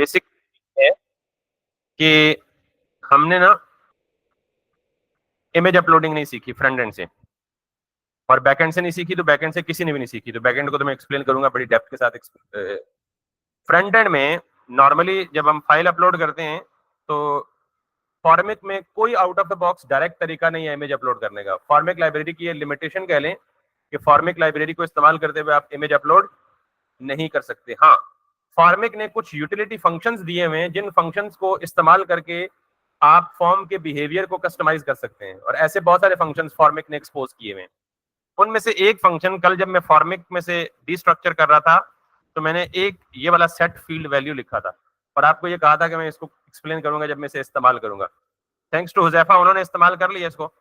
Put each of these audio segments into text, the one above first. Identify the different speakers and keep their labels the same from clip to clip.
Speaker 1: Basic है कि हमने ना इमेज अपलोडिंग नहीं सीखी फ्रंट एंड से, और बैकएंड से नहीं सीखी, तो बैकएंड से किसी ने भी नहीं सीखी। तो बैकएंड को तो मैं एक्सप्लेन करूंगा बड़ी डेप्थ के साथ। फ्रंट एंड में नॉर्मली जब हम फाइल अपलोड करते हैं तो फॉर्मिक में कोई out of the box direct तरीका नहीं है इमेज अपलोड करने का। फॉर्मिक लाइब्रेरी की ये लिमिटेशन कह लें कि फॉर्मिक लाइब्रेरी को इस्तेमाल करते हुए आप इमेज अपलोड नहीं कर सकते। हाँ, फॉर्मिक ने कुछ यूटिलिटी फंक्शंस दिए हुए हैं जिन फंक्शंस को इस्तेमाल करके आप फॉर्म के बिहेवियर को कस्टमाइज कर सकते हैं, और ऐसे बहुत सारे फंक्शंस फॉर्मिक ने एक्सपोज किए हुए हैं। उनमें से एक फंक्शन, कल जब मैं फॉर्मिक में से डिस्ट्रक्चर कर रहा था तो मैंने एक ये वाला सेट फील्ड वैल्यू लिखा था, और आपको ये कहा था कि मैं इसको एक्सप्लेन करूंगा जब मैं इसे इस्तेमाल करूंगा। थैंक्स टू हुजैफा, उन्होंने इस्तेमाल कर लिया इसको।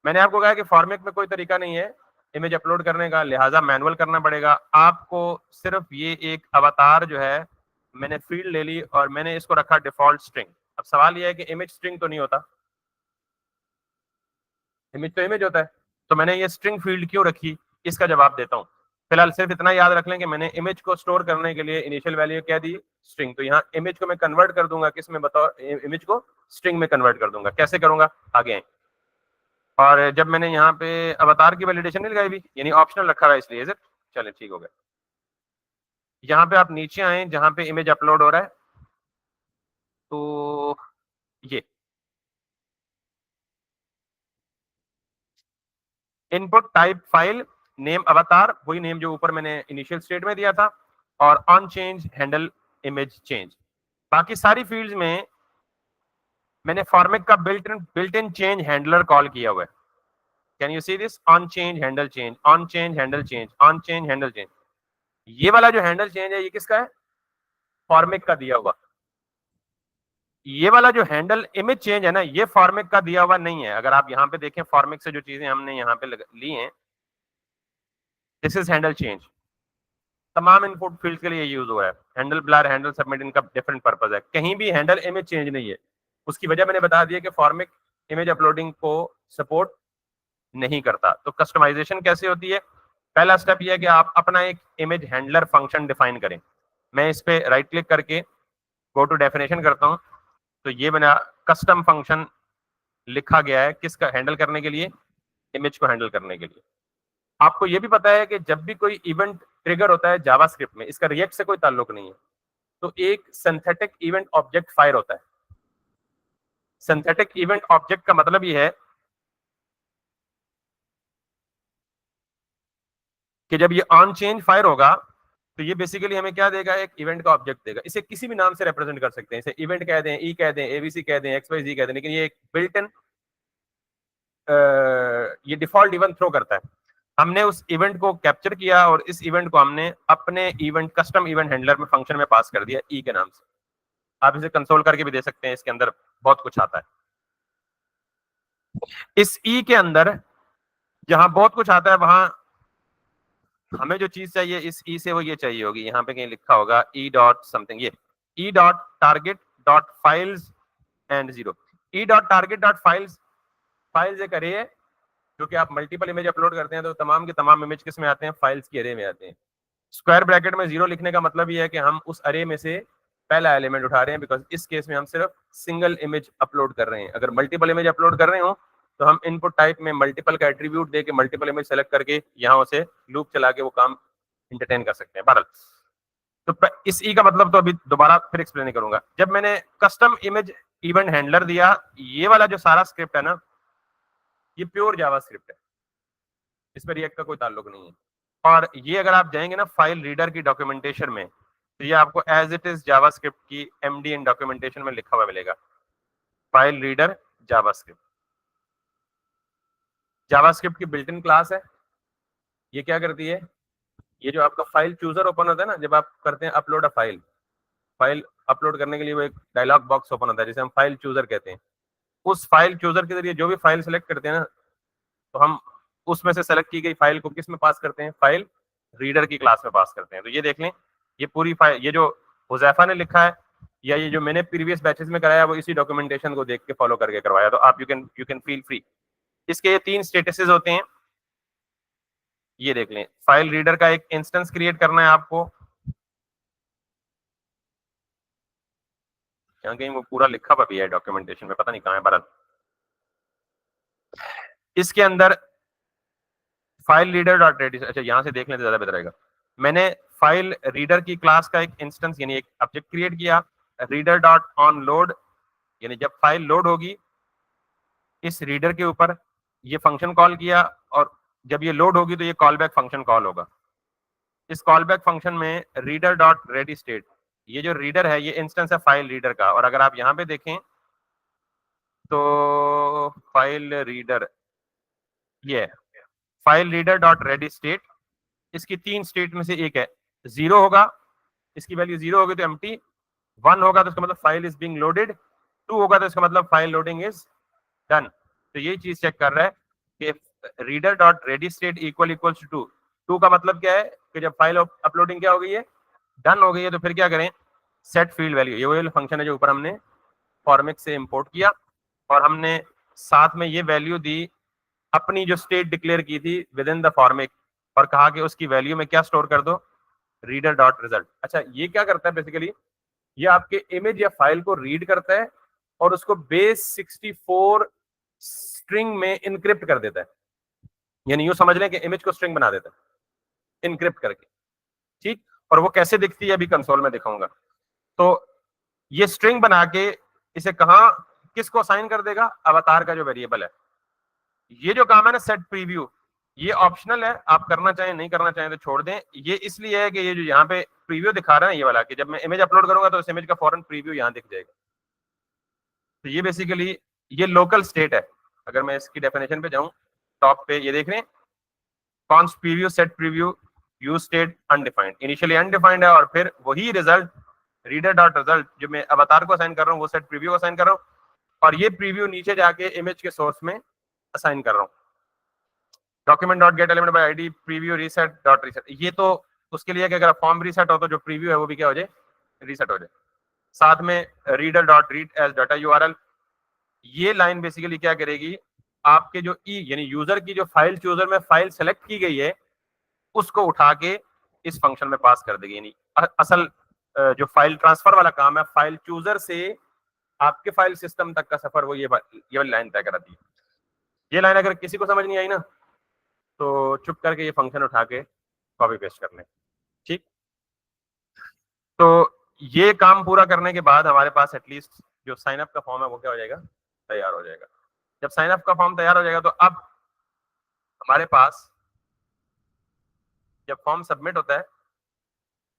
Speaker 1: मैंने आपको कहा कि फॉर्मेट में कोई तरीका नहीं है इमेज अपलोड करने का, लिहाजा मैनुअल करना पड़ेगा आपको। सिर्फ ये एक अवतार जो है मैंने फील्ड ले ली और मैंने इसको रखा डिफॉल्ट स्ट्रिंग। अब सवाल ये है कि इमेज स्ट्रिंग तो नहीं होता, इमेज तो इमेज होता है, तो मैंने ये स्ट्रिंग फील्ड क्यों रखी, इसका जवाब देता हूँ। फिलहाल सिर्फ इतना याद रख लें कि मैंने इमेज को स्टोर करने के लिए इनिशियल वैल्यू क्या दी, स्ट्रिंग। तो यहाँ इमेज को मैं कन्वर्ट कर दूंगा, किस में बताओ, इमेज को स्ट्रिंग में कन्वर्ट कर दूंगा। कैसे करूंगा आगे आए। और जब मैंने यहाँ पे अवतार की वैलिडेशन नहीं लगाई भी, यानी ऑप्शनल रखा हुआ है इसलिए, चले ठीक हो गया। यहाँ पे आप नीचे आए जहाँ पे इमेज अपलोड हो रहा है, तो ये इनपुट टाइप फाइल नेम अवतार, वही नेम जो ऊपर मैंने इनिशियल स्टेट में दिया था, और on change handle image change. बाकी सारी फील्ड्स में मैंने फॉर्मेट का बिल्ट इन चेंज हैंडलर कॉल किया हुआ है। Can you see this, on change handle change, on change handle change, on change handle change. ये वाला जो हैंडल चेंज है ये किसका है, फॉर्मेट का दिया हुआ। ये वाला जो हैंडल इमेज चेंज है ना, ये फॉर्मेट का दिया हुआ नहीं है। अगर आप यहाँ पे देखें फॉर्मेट से जो चीजें हमने यहाँ पे ली हैं, दिस इज हैंडल चेंज, तमाम इनपुट फील्ड के लिए यूज हुआ है। हैंडल ब्लर, हैंडल सबमिट, इनका डिफरेंट पर्पज है, कहीं भी हैंडल इमेज चेंज नहीं है। उसकी वजह मैंने बता दी है कि फॉर्मेट इमेज अपलोडिंग को सपोर्ट नहीं करता। तो कस्टमाइजेशन कैसे होती है, पहला स्टेप यह है कि आप अपना एक इमेज हैंडलर फंक्शन डिफाइन करें। मैं इस पे राइट क्लिक करके गो टू डेफिनेशन करता हूं, तो ये बना कस्टम फंक्शन लिखा गया है किसका हैंडल करने के लिए, इमेज को हैंडल करने के लिए। आपको ये भी पता है कि जब भी कोई इवेंट ट्रिगर होता है जावास्क्रिप्ट में, इसका रिएक्ट से कोई ताल्लुक नहीं है, तो एक सिंथेटिक इवेंट ऑब्जेक्ट फायर होता है। सिंथेटिक इवेंट ऑब्जेक्ट का मतलब ये है कि जब ये ऑन चेंज फायर होगा तो ये बेसिकली हमें क्या देगा, एक इवेंट का ऑब्जेक्ट देगा। इसे किसी भी नाम से रिप्रेजेंट कर सकते हैं, इसे इवेंट कह दें, ई कह दें, एबीसी कह दें, एक्स वाई जी कह दें, लेकिन ये एक बिल्ट इन ये डिफॉल्ट इवेंट थ्रो करता है। हमने उस इवेंट को कैप्चर किया और इस इवेंट को हमने अपने इवेंट कस्टम इवेंट हैंडलर में फंक्शन में पास कर दिया ई के नाम से। आप इसे कंसोल करके भी दे सकते हैं, इसके अंदर बहुत कुछ आता है। इस ई के अंदर जहां बहुत कुछ आता है वहां हमें जो चीज चाहिए इस ई से वो ये चाहिए होगी, यहाँ पे कहीं लिखा होगा ई डॉट समथिंग, ये E dot target dot files and zero. E dot target dot files, files एक अरे है जो कि आप मल्टीपल इमेज अपलोड करते हैं तो तमाम के तमाम इमेज किस में आते हैं, फाइल्स की अरे में आते हैं। स्क्वायर ब्रैकेट में जीरो लिखने का मतलब ये है कि हम उस अरे में से पहला एलिमेंट उठा रहे हैं, बिकॉज इस केस में हम सिर्फ सिंगल इमेज अपलोड कर रहे हैं। अगर मल्टीपल इमेज अपलोड कर रहे हो तो हम इनपुट टाइप में मल्टीपल का एट्रीब्यूट देके मल्टीपल इमेज सेलेक्ट करके यहाँ से लूप चला के वो काम इंटरटेन कर सकते हैं। बहरहाल, तो इस ई का मतलब तो अभी दोबारा फिर एक्सप्लेन नहीं करूंगा। जब मैंने कस्टम इमेज इवेंट हैंडलर दिया, ये वाला जो सारा स्क्रिप्ट है ना, ये प्योर जावा स्क्रिप्ट है, इसमें रिएक्ट का कोई ताल्लुक नहीं है। और ये अगर आप जाएंगे ना फाइल रीडर की डॉक्यूमेंटेशन में, तो ये आपको एज इट इज जावास्क्रिप्ट की एमडीएन डॉक्यूमेंटेशन में लिखा हुआ मिलेगा, फाइल रीडर जावास्क्रिप्ट। जावास्क्रिप्ट की बिल्ट इन क्लास है। ये क्या करती है, ये जो आपका फाइल चूजर ओपन होता है ना, जब आप करते हैं upload a file, file upload करने के लिए वो एक डायलॉग बॉक्स ओपन होता है जिसे हम फाइल चूजर कहते हैं। उस फाइल चूजर के जरिए जो भी फाइल सेलेक्ट करते हैं ना, तो हम उसमें से सेलेक्ट की गई फाइल को किस में पास करते हैं, फाइल रीडर की क्लास में पास करते हैं। तो ये देख लें, ये पूरी फाइल, ये जो हुजैफा ने लिखा है या ये जो मैंने प्रीवियस बैचेस में कराया वो इसी डॉक्यूमेंटेशन को देख के फॉलो करके करवाया। तो आप यू कैन फील फ्री। इसके ये 3 स्टेटसेस होते हैं, ये देख लें। फाइल रीडर का एक इंस्टेंस क्रिएट करना है आपको, यहाँ कहीं वो पूरा लिखा हुआ भी है डॉक्यूमेंटेशन में, पता नहीं कहाँ है भारत। इसके अंदर फाइल रीडर डॉट रेडी, अच्छा यहाँ से देख लें तो ज्यादा बेहतर रहेगा। मैंने फाइल रीडर की क्लास का एक इंस्टेंस यानी एक ऑब्जेक्ट क्रिएट किया, रीडर डॉट ऑन लोड, यानी जब फाइल लोड होगी इस रीडर के ऊपर ये फंक्शन कॉल किया, और जब ये लोड होगी तो ये कॉल बैक फंक्शन कॉल होगा। इस कॉल बैक फंक्शन में रीडर डॉट रेडी स्टेट, ये जो रीडर है ये इंस्टेंस है फाइल रीडर का, और अगर आप यहाँ पे देखें तो फाइल रीडर ये file reader dot ready state, इसकी 3 स्टेट में से एक है, 0 होगा, इसकी वैल्यू 0 होगी तो एम्प्टी, 1 होगा तो इसका मतलब फाइल इज बीइंग लोडेड, 2 होगा तो इसका मतलब फाइल लोडिंग इज डन। तो ये चीज चेक कर रहा है कि reader dot ready state equal equals to 2 का मतलब क्या है कि जब फाइल अपलोडिंग क्या हो गई है, डन हो गई है, तो फिर क्या करें, सेट फील्ड वैल्यू, ये वही फंक्शन है जो ऊपर हमने फॉर्मेट से इंपोर्ट किया, और हमने साथ में ये वैल्यू दी अपनी जो स्टेट डिक्लेयर की थी विद इन द फॉर्मेट, और कहा कि उसकी वैल्यू में क्या स्टोर कर दो, रीडर डॉट रिजल्ट। अच्छा ये क्या करता है बेसिकली, ये आपके इमेज या फाइल को रीड करता है और उसको बेस 64 स्ट्रिंग में इनक्रिप्ट कर देता है, यानी यूं समझ लें कि इमेज को स्ट्रिंग बना देता है इनक्रिप्ट करके, ठीक। और वो कैसे दिखती है अभी कंसोल में दिखाऊंगा। तो ये स्ट्रिंग बना के इसे कहां किसको असाइन कर देगा, अवतार का जो वेरिएबल है। ये जो काम है ना सेट प्रीव्यू, ये ऑप्शनल है, आप करना चाहें नहीं करना चाहें तो छोड़ दें। ये इसलिए है कि ये जो यहाँ पे प्रीव्यू दिखा रहा है ये वाला, कि जब मैं इमेज अपलोड करूंगा तो इस इमेज का फौरन प्रीव्यू यहाँ दिख जाएगा। तो ये बेसिकली ये लोकल स्टेट है। अगर मैं इसकी डेफिनेशन पे जाऊं, टॉप पे ये देख रहे हैं, const preview set preview use state undefined, initially undefined है, और फिर वही रिजल्ट रीडर डॉट रिजल्ट जो मैं अवतार को असाइन कर रहा हूँ वो सेट प्रीव्यू को असाइन कर रहा हूँ, और ये प्रीव्यू नीचे जाके इमेज के सोर्स में असाइन कर रहा हूँ। Document dot gate element by ID preview reset dot reset, ये तो उसके लिए कि अगर फॉर्म रीसेट हो तो जो प्रीव्यू है वो भी क्या हो जाए, रीसेट हो जाए। साथ में reader dot read as data URL, ये लाइन बेसिकली क्या करेगी, आपके जो ई यानी यूजर की जो फाइल चूजर में फाइल सेलेक्ट की गई है उसको उठा के इस फंक्शन में पास कर देगी, यानी असल जो फाइल ट्रांसफर वाला काम है फाइल चूजर से आपके फाइल सिस्टम तक का सफर, वो ये वाली लाइन तय कराती है। ये लाइन अगर किसी को समझ नहीं आई ना तो चुप करके ये फंक्शन उठा के कॉपी पेस्ट कर लें, ठीक। तो ये काम पूरा करने के बाद हमारे पास एटलीस्ट जो साइन अप का फॉर्म है वो क्या हो जाएगा, तैयार हो जाएगा। जब साइन अप का फॉर्म तैयार हो जाएगा तो अब हमारे पास जब फॉर्म सबमिट होता है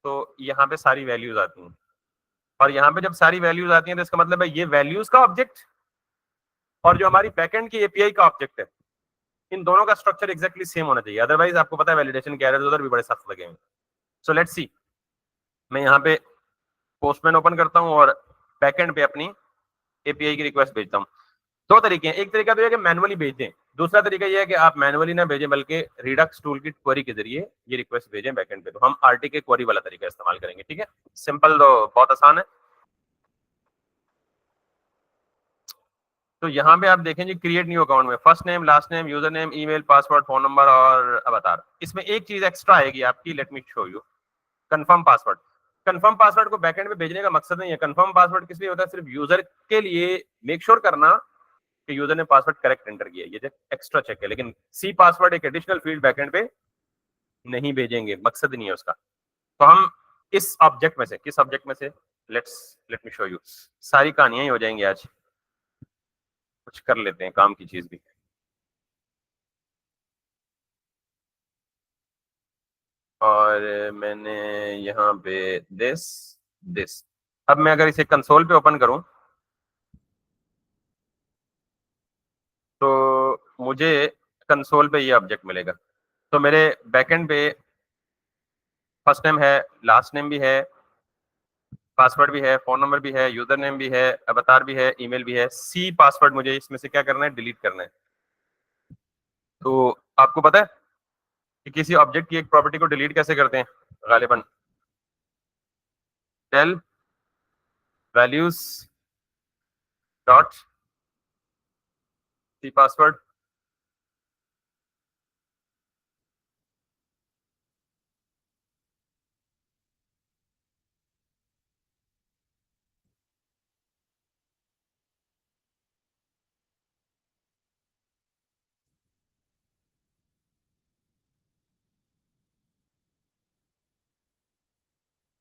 Speaker 1: तो यहाँ पे सारी वैल्यूज आती हैं, और यहाँ पे जब सारी वैल्यूज आती हैं तो इसका मतलब है ये वैल्यूज का ऑब्जेक्ट और जो हमारी बैकएंड की एपीआई का ऑब्जेक्ट है, इन दोनों का स्ट्रक्चर एक्जैक्टली सेम होना चाहिए, अदरवाइज आपको पता है वैलिडेशन के एरर्स उधर भी बड़े सख्त लगेंगे। सो लेट्स सी, मैं यहाँ पे पोस्टमैन ओपन करता हूँ और बैकएंड पे अपनी एपीआई की रिक्वेस्ट भेजता हूँ। दो तरीके हैं, एक तरीका तो यह है कि मैनुअली भेज दें, दूसरा तरीका यह है कि आप मैनुअली ना भेजें बल्कि रिडक्स टूल की क्वेरी के जरिए ये रिक्वेस्ट भेजें बैकएंड पे। तो हम आरटीके क्वेरी वाला तरीका इस्तेमाल करेंगे, ठीक है, सिंपल, तो बहुत आसान है। तो यहाँ पे आप देखेंगे क्रिएट न्यू अकाउंट में first name last name user name email password phone number और अवतार। इसमें एक चीज एक्स्ट्रा आएगी आपकी, let me show you, confirm password. Confirm password को बैकएंड पे भेजने का मकसद नहीं है, कंफर्म पासवर्ड किस लिए होता है, सिर्फ यूजर के लिए मेक श्योर करना कि यूजर ने पासवर्ड करेक्ट एंटर किया, ये एक्स्ट्रा चेक है। लेकिन सी पासवर्ड एक एडिशनल फील्ड बैकएंड पे नहीं भेजेंगे, मकसद नहीं है उसका। तो हम इस ऑब्जेक्ट में से, किस ऑब्जेक्ट में से, लेट मी शो यू, सारी कहानियां ही हो जाएंगी आज, कुछ कर लेते हैं काम की चीज भी। और मैंने यहाँ पे दिस दिस, अब मैं अगर इसे कंसोल पे ओपन करूं तो मुझे कंसोल पे ये ऑब्जेक्ट मिलेगा। तो मेरे बैकएंड पे फर्स्ट नेम है, लास्ट नेम भी है, पासवर्ड भी है, फोन नंबर भी है, यूजर नेम भी है, अवतार भी है, ईमेल भी है। सी पासवर्ड मुझे इसमें से क्या करना है, डिलीट करना है। तो आपको पता है कि किसी ऑब्जेक्ट की एक प्रॉपर्टी को डिलीट कैसे करते हैं, गालिबन tail values dot C password,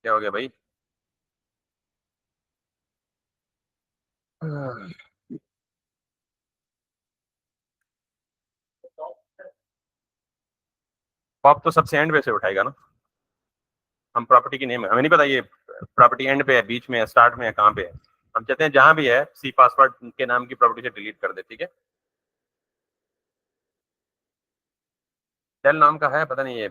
Speaker 1: क्या हो गया भाई? पॉप तो सबसे एंड पे से उठाएगा ना। हम प्रॉपर्टी की नेम है, हमें नहीं पता ये प्रॉपर्टी एंड पे है, बीच में है, स्टार्ट में है, कहाँ पे है। हम चाहते हैं जहां भी है सी पासवर्ड के नाम की प्रॉपर्टी से डिलीट कर दे, ठीक है। डेल नाम का है, पता नहीं ये।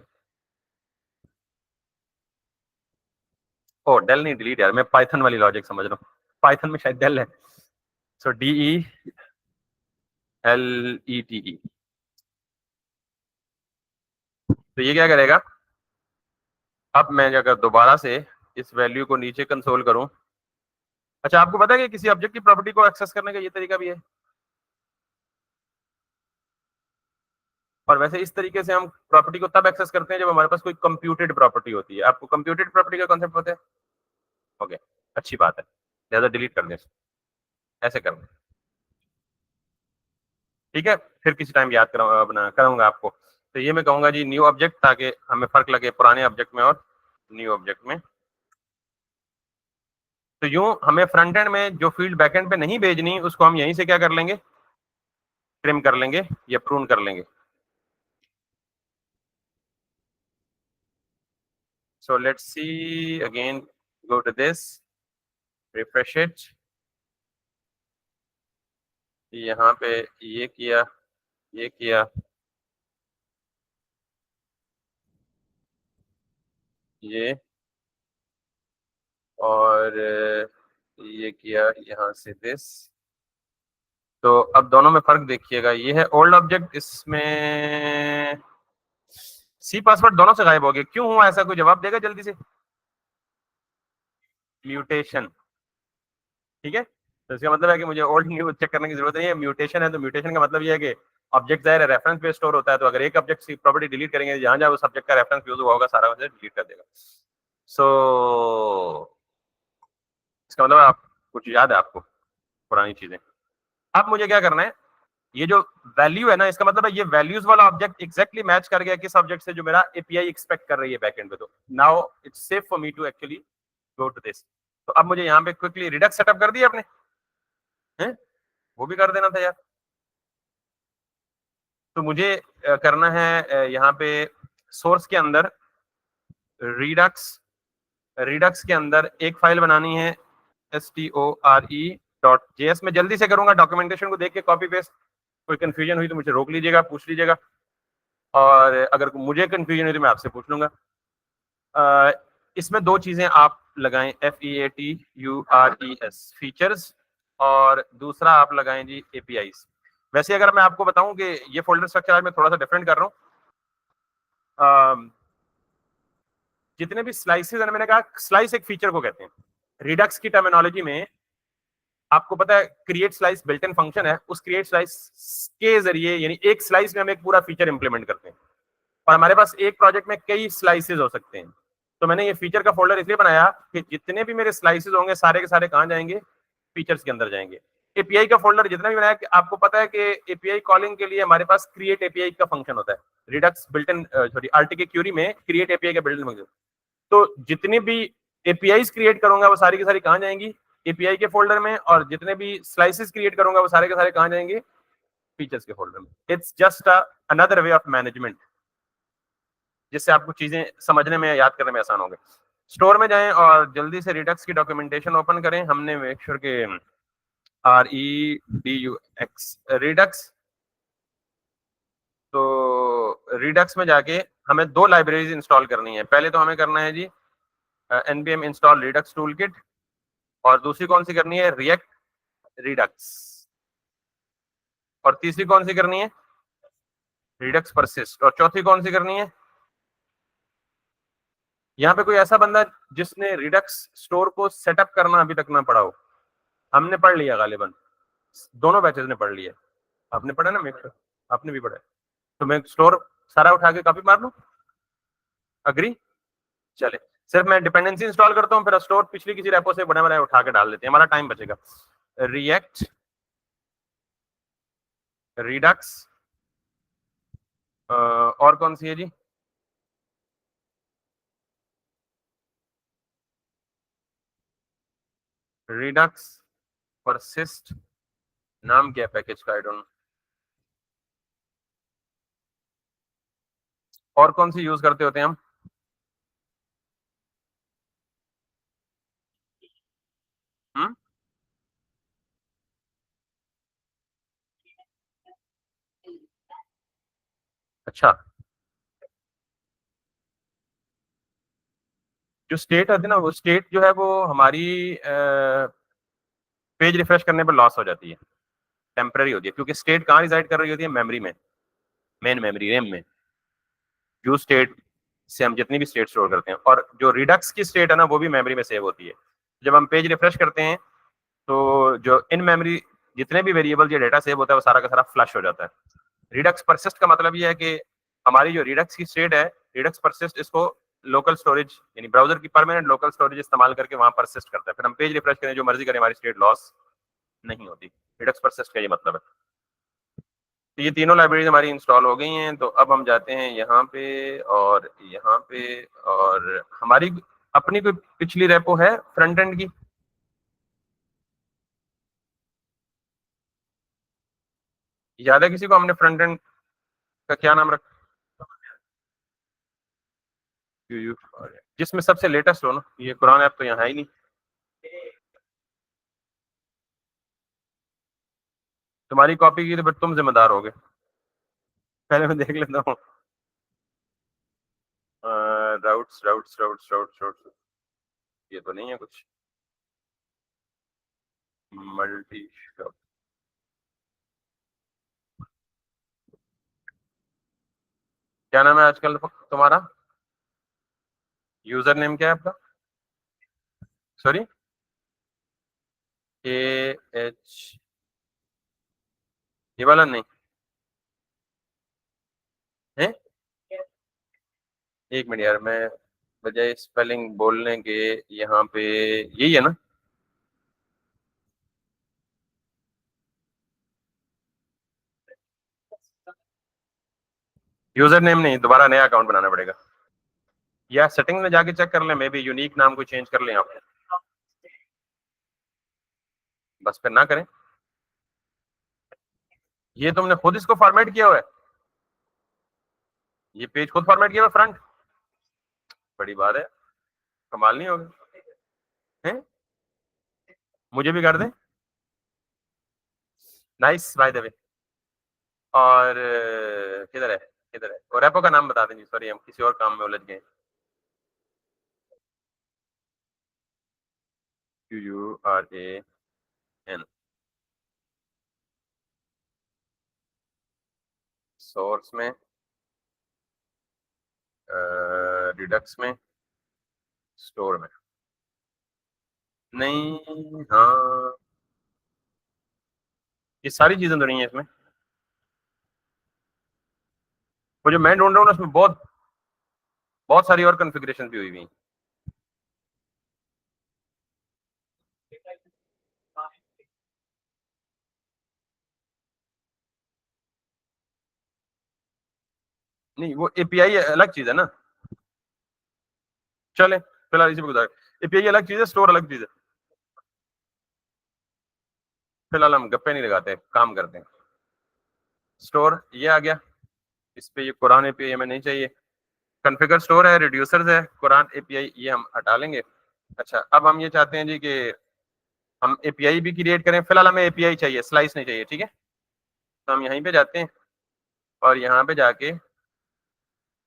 Speaker 1: ओ डेल नहीं, डिलीट यार, मैं पाइथन वाली लॉजिक समझ रहा हूँ। पाइथन में शायद डेल है। सो DELETE। तो ये क्या करेगा? अब मैं अगर दोबारा से इस वैल्यू को नीचे कंसोल करूं। अच्छा, आपको पता है कि किसी ऑब्जेक्ट की प्रॉपर्टी को एक्सेस करने का ये तरीका भी है। और वैसे इस तरीके से हम प्रॉपर्टी को तब एक्सेस करते हैं जब हमारे पास कोई कंप्यूटेड प्रॉपर्टी होती है। आपको कंप्यूटेड प्रॉपर्टी का कॉन्सेप्ट पता है? ओके, अच्छी बात है। लिहाजा डिलीट कर दें इसको। ऐसे करना, ठीक है। फिर किसी टाइम याद करूंगा, अपना करूंगा आपको। तो ये मैं कहूंगा जी न्यू ऑब्जेक्ट, ताकि हमें फर्क लगे पुराने ऑब्जेक्ट में और न्यू ऑब्जेक्ट में। तो यूं हमें फ्रंट एंड में जो फील्ड बैकएंड पे नहीं भेजनी, उसको हम यहीं से क्या कर लेंगे, ट्रिम कर लेंगे या प्रून कर लेंगे। So let's see again, go to this, refresh it। यहाँ पे ये किया, ये किया, ये, और ये किया यहाँ से दिस। तो अब दोनों में फर्क देखिएगा, ये है ओल्ड ऑब्जेक्ट, इसमें सी पासवर्ड दोनों से गायब हो गया। क्यों हुआ ऐसा, कोई जवाब देगा जल्दी से? म्यूटेशन, ठीक है। तो इसका मतलब है कि मुझे ओल्ड न्यू चेक करने की जरूरत नहीं है, म्यूटेशन है। तो म्यूटेशन का मतलब ये है कि ऑब्जेक्ट जाहिर है रेफरेंस पे स्टोर होता है, तो अगर एक ऑब्जेक्ट की प्रॉपर्टी डिलीट करेंगे, जहां जहां उस ऑब्जेक्ट का रेफरेंस यूज हुआ होगा सारा उसे डिलीट कर देगा। सो इसका मतलब आप कुछ याद है आपको पुरानी चीजें। अब मुझे क्या करना है, ये जो वैल्यू है ना, इसका मतलब है ये वैल्यूज वाला ऑब्जेक्ट एग्जैक्टली मैच कर गया किस ऑब्जेक्ट से, जो मेरा एपीआई एक्सपेक्ट कर रही है बैकएंड पे। तो now it's safe for me to actually go to this. तो अब मुझे यहाँ पे क्विकली रिडक्स सेटअप कर दिया आपने, हैं? वो भी कर देना था यार। तो मुझे करना है यहाँ पे सोर्स के अंदर रिडक्स, रिडक्स के अंदर एक फाइल बनानी है store.js में। जल्दी से करूंगा, डॉक्यूमेंटेशन को देख के कॉपी पेस्ट। कोई कंफ्यूजन हुई तो मुझे रोक लीजिएगा, पूछ लीजिएगा, और अगर मुझे कंफ्यूजन हुई तो मैं आपसे पूछ लूंगा। इसमें दो चीजें आप लगाएं, FEATURES फीचर्स, और दूसरा आप लगाएं जी APIs। वैसे अगर मैं आपको बताऊं कि ये फोल्डर स्ट्रक्चर आज मैं थोड़ा सा डिफरेंट कर रहा हूँ। जितने भी स्लाइसेस है, मैंने कहा स्लाइस एक फीचर को कहते हैं रिडक्स की टर्मिनोलॉजी में। आपको पता है create slice built in function है, उस क्रिएट स्लाइस के जरिए यानी एक स्लाइस में हम एक पूरा फीचर इंप्लीमेंट करते हैं। और हमारे पास एक प्रोजेक्ट में कई स्लाइसेस हो सकते हैं। तो मैंने ये फीचर का फोल्डर इसलिए बनाया कि जितने भी मेरे स्लाइसेस होंगे सारे के सारे कहाँ जाएंगे, फीचर्स के अंदर जाएंगे। एपीआई का फोल्डर जितना भी बनाया, कि आपको पता है कि एपीआई कॉलिंग के लिए हमारे पास क्रिएट एपीआई का फंक्शन होता है। Redux built in sorry RTK query में क्रिएट एपीआई का बिल्ट इन फंक्शन। तो जितनी भी एपीआई क्रिएट करूंगा वो सारी की सारी कहाँ जाएंगी, एपीआई के फोल्डर में। और जितने भी स्लाइसेस क्रिएट करूंगा वो सारे के सारे कहाँ जाएंगे, फीचर्स के फोल्डर में। It's just another way of management, जिससे आपको चीजें समझने में, याद करने में आसान होंगे। स्टोर में जाएं और जल्दी से रिडक्स की डॉक्यूमेंटेशन ओपन करें। हमने मेक श्योर के REDUX रिडक्स। तो रिडक्स में जाके हमें दो लाइब्रेरीज इंस्टॉल करनी है। पहले तो हमें करना है जी npm install Redux tool kit, और दूसरी कौन सी करनी है, रिएक्ट रिडक्स। और तीसरी कौन सी करनी है, रिडक्स परसिस्ट। और चौथी कौन सी करनी है? यहाँ पे कोई ऐसा बंदा जिसने रिडक्स स्टोर को सेटअप करना अभी तक ना पढ़ा हो? हमने पढ़ लिया गालिबन, दोनों बैचेस ने पढ़ लिया। आपने पढ़ा ना, मेक श्योर आपने भी पढ़ा है। तो मैं स्टोर सारा उठा के कॉपी मार लूं? अग्री? चले, सिर्फ मैं डिपेंडेंसी इंस्टॉल करता हूँ, फिर स्टोर पिछली किसी रेपो से बने बनाए उठा के डाल देते हैं, हमारा टाइम बचेगा। रिएक्ट रिडक्स, और कौन सी है जी, रिडक्स परसिस्ट, नाम क्या है पैकेज का, आई डोंट नो। और कौन सी यूज करते होते हैं हम? हम्म। अच्छा, जो स्टेट होती है ना, वो स्टेट जो है वो हमारी पेज रिफ्रेश करने पर लॉस हो जाती है, टेम्पररी होती है, क्योंकि स्टेट कहाँ रिजाइड कर रही होती है, मेमोरी में, मेन मेमोरी रैम में, जो स्टेट से हम जितनी भी स्टेट स्टोर करते हैं। और जो रिडक्स की स्टेट है ना, वो भी मेमोरी में सेव होती है। जब हम पेज रिफ्रेश करते हैं तो जो इन मेमोरी जितने भी वेरिएबल या डेटा सेव होता है वो सारा का सारा फ्लश हो जाता है। रिडक्स परसिस्ट का मतलब ये है कि हमारी जो रिडक्स की स्टेट है, रिडक्स परसिस्ट इसको लोकल स्टोरेज यानी ब्राउजर की परमानेंट लोकल स्टोरेज इस्तेमाल करके वहां परसिस्ट करता है। फिर हम पेज रिफ्रेश करें जो मर्जी करें, हमारी स्टेट लॉस नहीं होती। रिडक्स परसिस्ट का ये मतलब है। तो ये तीनों लाइब्रेरीज हमारी इंस्टॉल हो गई हैं। तो अब हम जाते हैं यहाँ पे और यहाँ पे, और हमारी अपनी कोई पिछली रेपो है फ्रंट एंड की? याद है किसी को हमने फ्रंट एंड का क्या नाम रखा? जिसमें सबसे लेटेस्ट हो ना, ये कुरान ऐप तो यहाँ है ही नहीं। तुम्हारी कॉपी की तो फिर तुम जिम्मेदार होगे। पहले मैं देख लेता हूँ। Routes routes routes routes routes, ये तो नहीं है कुछ। मल्टी शॉप, क्या नाम है आजकल तुम्हारा? यूजर नेम क्या है आपका? सॉरी, KH, ये वाला नहीं है? एक मिनट यार, मैं बजाय स्पेलिंग बोलने के यहाँ पे यही है ना? यूजर नेम नहीं, दोबारा नया अकाउंट बनाना पड़ेगा। या सेटिंग में जाके चेक कर लें, मे बी यूनिक नाम को चेंज कर लें आप। बस फिर ना करें। ये तुमने खुद इसको फॉर्मेट किया हुआ है? ये पेज खुद फॉर्मेट किया हुआ फ्रंट? बड़ी बात है, कमाल नहीं होगा है? मुझे भी कर दें। Nice by the way. और किधर है, किधर है? और रेपो का नाम बता देंगे, सॉरी हम किसी और काम में उलझ गए। QURAN, सोर्स में, रिडक्स में, स्टोर में। नहीं, हाँ, ये सारी चीजें तो नहीं है इसमें। वो जो मैं ढूंढ रहा हूँ ना, उसमें बहुत बहुत सारी और कॉन्फ़िगरेशन भी हुई हुई हैं। नहीं, वो एपीआई अलग चीज है ना। चले, फिलहाल इसी पे गुजार। एपीआई अलग चीज है, स्टोर अलग चीज है। फिलहाल हम गप्पे नहीं लगाते, काम करते हैं। स्टोर ये आ गया, इस पे ये कुरान एपीआई हमें नहीं चाहिए। कॉन्फ़िगर स्टोर है, रिड्यूसर्स है, कुरान एपीआई ये हम हटा लेंगे। अच्छा, अब हम ये चाहते हैं जी कि हम एपीआई भी क्रिएट करें। फिलहाल हमें एपीआई चाहिए, स्लाइस नहीं चाहिए, ठीक है? तो हम यहीं पे जाते हैं और यहाँ पे जाके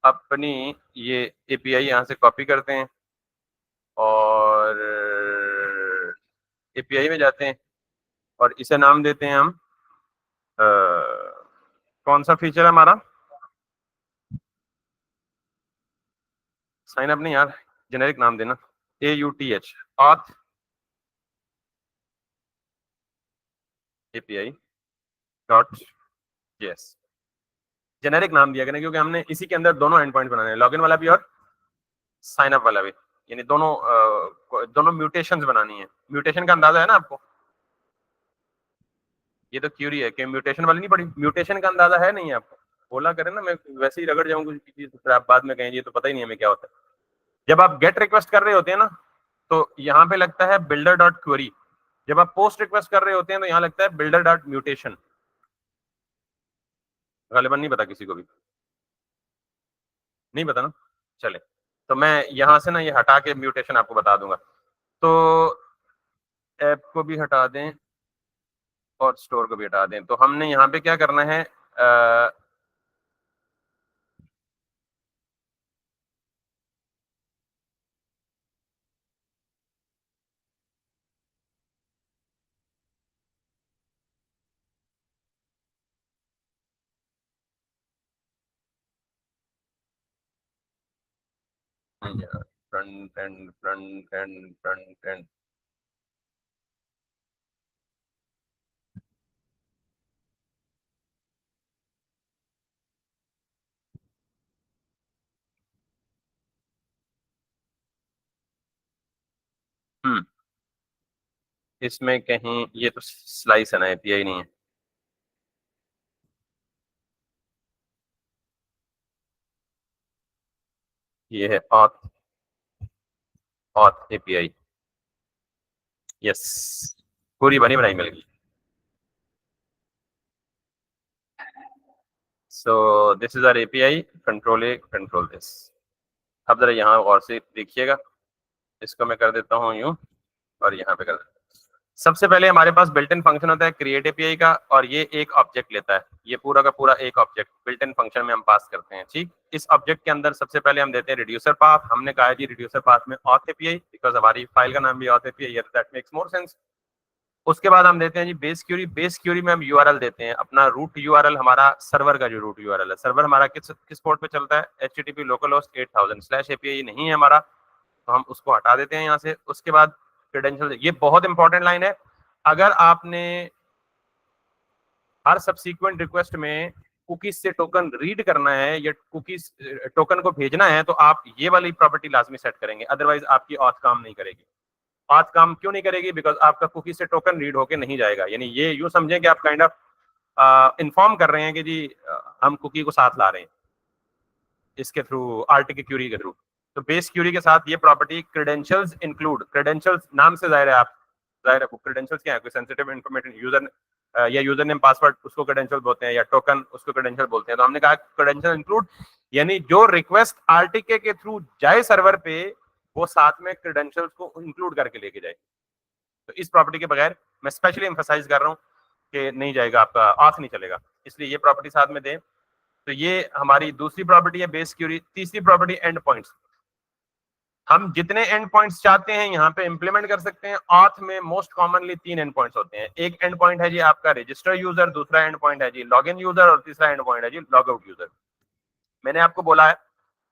Speaker 1: अपनी ये एपीआई यहाँ से कॉपी करते हैं और एपीआई में जाते हैं और इसे नाम देते हैं हम अ, कौन सा फीचर है हमारा? साइन अप नहीं यार, जेनेरिक नाम देना। AUTH, auth API dot JS. Generic नाम दिया करें क्योंकि हमने इसी के अंदर दोनों एंड पॉइंट बनाने हैं, लॉगिन वाला भी और साइन अप वाला भी। यानी दोनों दोनों म्यूटेशंस बनानी है। म्यूटेशन का अंदाजा है ना आपको? ये तो क्यूरी है कि म्यूटेशन वाली नहीं पड़ी, म्यूटेशन का अंदाजा है नहीं आपको? बोला करें ना, मैं वैसे ही रगड़ जाऊं कुछ चीज तो फिर आप बाद में कहेंगे ये तो पता ही नहीं हमें क्या होता है। जब आप गेट रिक्वेस्ट कर रहे होते हैं ना, तो यहाँ पे लगता है बिल्डर डॉट क्वेरी। जब आप पोस्ट रिक्वेस्ट कर रहे होते हैं तो यहाँ लगता है बिल्डर डॉट म्यूटेशन, गालिबन नहीं पता किसी को भी, नहीं पता ना, चले तो मैं यहाँ से ना ये हटा के म्यूटेशन आपको बता दूंगा। तो ऐप को भी हटा दें और स्टोर को भी हटा दें। तो हमने यहाँ पे क्या करना है, front end front end front end, इसमें कहीं ये तो स्लाइस है ना, एपीआई नहीं है, ये है ऑथ, ऑथ एपीआई, यस, पूरी बनी बनाई मिल गई। So this is our API, control A control this. अब जरा यहाँ गौर से देखिएगा, इसको मैं कर देता हूँ यूं और यहाँ पे कर देता हूँ। सबसे पहले हमारे पास बिल्ट इन फंक्शन होता है क्रिएट एपीआई का, और ये एक ऑब्जेक्ट लेता है, ये पूरा का पूरा एक ऑब्जेक्ट बिल्ट इन फंक्शन में हम पास करते हैं। ठीक, इस ऑब्जेक्ट के अंदर सबसे पहले हम देते हैं रिड्यूसर पाथ। हमने कहा जी रिड्यूसर पाथ में ऑथ एपीआई, बिकॉज हमारी फाइल का नाम भी ऑथ एपीआई है, दैट मेक्स मोर सेंस। उसके बाद हम देते हैं जी बेस क्यूरी, बेस क्यूरी में हम यूआरएल देते हैं, अपना रूट यूआरएल, हमारा सर्वर का जो रूट यूआरएल है, सर्वर हमारा किस पोर्ट पे चलता है, http localhost 8000/API नहीं है हमारा, तो हम उसको हटा देते हैं यहाँ से। उसके बाद क्रेडेंशियल, ये बहुत इंपॉर्टेंट लाइन है, अगर आपने हर सब्सीक्वेंट रिक्वेस्ट में कुकीज से टोकन रीड करना है या कुकीज टोकन को भेजना है, तो आप ये वाली प्रॉपर्टी लाजमी सेट करेंगे, अदरवाइज आपकी ऑथ काम नहीं करेगी। ऑथ काम क्यों नहीं करेगी, बिकॉज आपका कुकी से टोकन रीड होके नहीं जाएगा। यानी ये यूं समझें कि आप काइंड ऑफ इन्फॉर्म कर रहे हैं कि जी हम कुकी को साथ ला रहे हैं इसके थ्रू, आरटी की क्यूरी के थ्रू। तो बेस क्यूरी के साथ ये प्रॉपर्टी क्रेडेंशियल्स इंक्लूड, क्रेडेंशियल्स नाम से जाहिर है, आप जाहिर है क्रेडेंशियल्स क्या है, कोई सेंसिटिव इन्फॉर्मेशन, यूजर या यूजर नेम पासवर्ड उसको क्रेडेंशियल बोलते हैं, या टोकन उसको क्रेडेंशियल बोलते हैं। तो हमने कहा क्रेडेंशियल इंक्लूड, यानी जो रिक्वेस्ट आरटीके के थ्रू जाए सर्वर पे, वो साथ में क्रेडेंशियल्स को इंक्लूड करके लेके जाए। तो इस प्रॉपर्टी के बगैर मैं स्पेशली एम्फसाइज कर रहा हूँ कि नहीं जाएगा, आपका ऑथ नहीं चलेगा, इसलिए ये प्रॉपर्टी साथ में दें। तो ये हमारी दूसरी प्रॉपर्टी है बेस क्यूरी। तीसरी प्रॉपर्टी एंड पॉइंट्स, हम जितने एंड पॉइंट्स चाहते हैं यहाँ पे इंप्लीमेंट कर सकते हैं। ऑथ में मोस्ट कॉमनली 3 एंड पॉइंट्स होते हैं, एक एंड पॉइंट है जी आपका रजिस्टर यूजर, दूसरा एंड पॉइंट है जी लॉग इन यूजर, और तीसरा एंड पॉइंट है जी लॉग आउट यूजर। मैंने आपको बोला है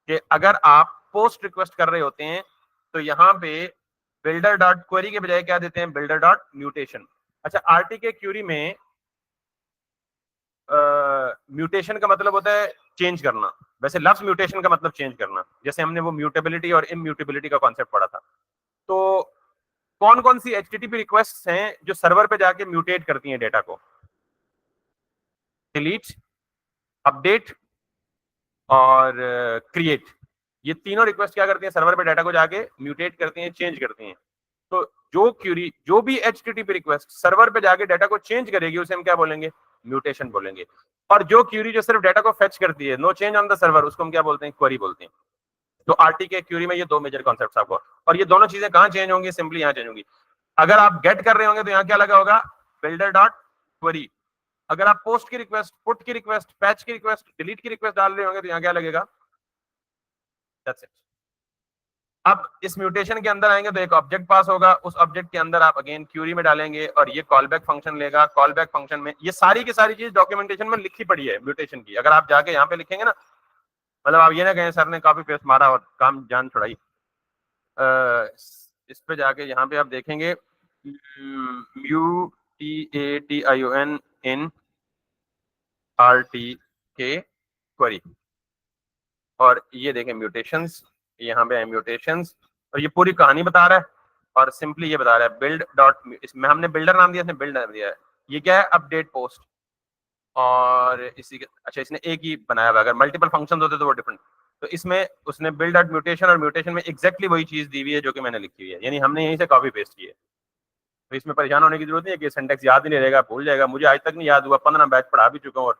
Speaker 1: कि अगर आप पोस्ट रिक्वेस्ट कर रहे होते हैं तो यहाँ पे बिल्डर डॉट क्वेरी के बजाय क्या देते हैं, बिल्डर डॉट म्यूटेशन। अच्छा, आरटीके क्यूरी में म्यूटेशन का मतलब होता है चेंज करना, वैसे लफ्ज म्यूटेशन का मतलब चेंज करना, जैसे हमने वो म्यूटेबिलिटी और इम्यूटेबिलिटी का कॉन्सेप्ट पढ़ा था। तो कौन कौन सी एचटीटीपी रिक्वेस्ट हैं जो सर्वर पे जाके म्यूटेट करती हैं डेटा को, डिलीट, अपडेट और क्रिएट। ये तीनों रिक्वेस्ट क्या करती हैं, सर्वर पे डाटा को जाके म्यूटेट करती हैं, चेंज करती हैं। तो जो क्यूरी, जो भी एचटीटीपी रिक्वेस्ट सर्वर पे जाके डाटा को चेंज करेगी, उसे हम क्या बोलेंगे, म्यूटेशन बोलेंगे। और जो क्यूरी जो सिर्फ डाटा को फेच करती है, no change on the server, उसको हम क्या बोलते हैं, क्वेरी बोलते हैं। तो आरटीके क्यूरी में ये दो मेजर कॉन्सेप्ट्स आपको, और ये दोनों चीजें कहां चेंज होंगी, सिंपली यहां चेंज होंगी। अगर आप गेट कर रहे होंगे तो यहाँ क्या लगा होगा, बिल्डर डॉट क्वेरी। अगर आप पोस्ट की रिक्वेस्ट, पुट की रिक्वेस्ट, पैच की रिक्वेस्ट, डिलीट की रिक्वेस्ट डाल रहे होंगे तो यहाँ क्या लगेगा, दैट्स इट। अब इस म्यूटेशन के अंदर आएंगे तो एक ऑब्जेक्ट पास होगा, उस ऑब्जेक्ट के अंदर आप अगेन क्यूरी में डालेंगे और ये कॉल बैक फंक्शन लेगा। कॉल बैक फंक्शन में ये सारी की सारी चीज डॉक्यूमेंटेशन में लिखी पड़ी है म्यूटेशन की, अगर आप जाके यहाँ पे लिखेंगे ना, मतलब आप ये ना कहें सर ने कॉपी पेस्ट मारा और काम जान छुड़ाई। इस पे जाके यहाँ पे आप देखेंगे MUTATION इन RTK क्वेरी, और ये देखें म्यूटेशंस, यहाँ पे है म्यूटेशंस, और ये पूरी कहानी बता रहा है, और सिंपली ये बता रहा है बिल्ड डॉट, इसमें हमने बिल्डर नाम दिया, इसने बिल्ड नाम दिया है। ये क्या है, अपडेट पोस्ट, और इसी के, अच्छा इसने एक ही बनाया हुआ, अगर मल्टीपल फंक्शंस होते तो वो डिफरेंट। तो इसमें उसने बिल्ड डॉट म्यूटेशन, और म्यूटेशन में एग्जैक्टली वही चीज दी हुई है जो कि मैंने लिखी हुई है, यानी हमने यहीं से कॉपी पेस्ट की है। तो इसमें परेशान होने की जरूरत नहीं है कि सिंटेक्स याद ही नहीं रहेगा, भूल जाएगा। मुझे आज तक नहीं याद हुआ, 15 बैच पढ़ा भी चुका हूँ और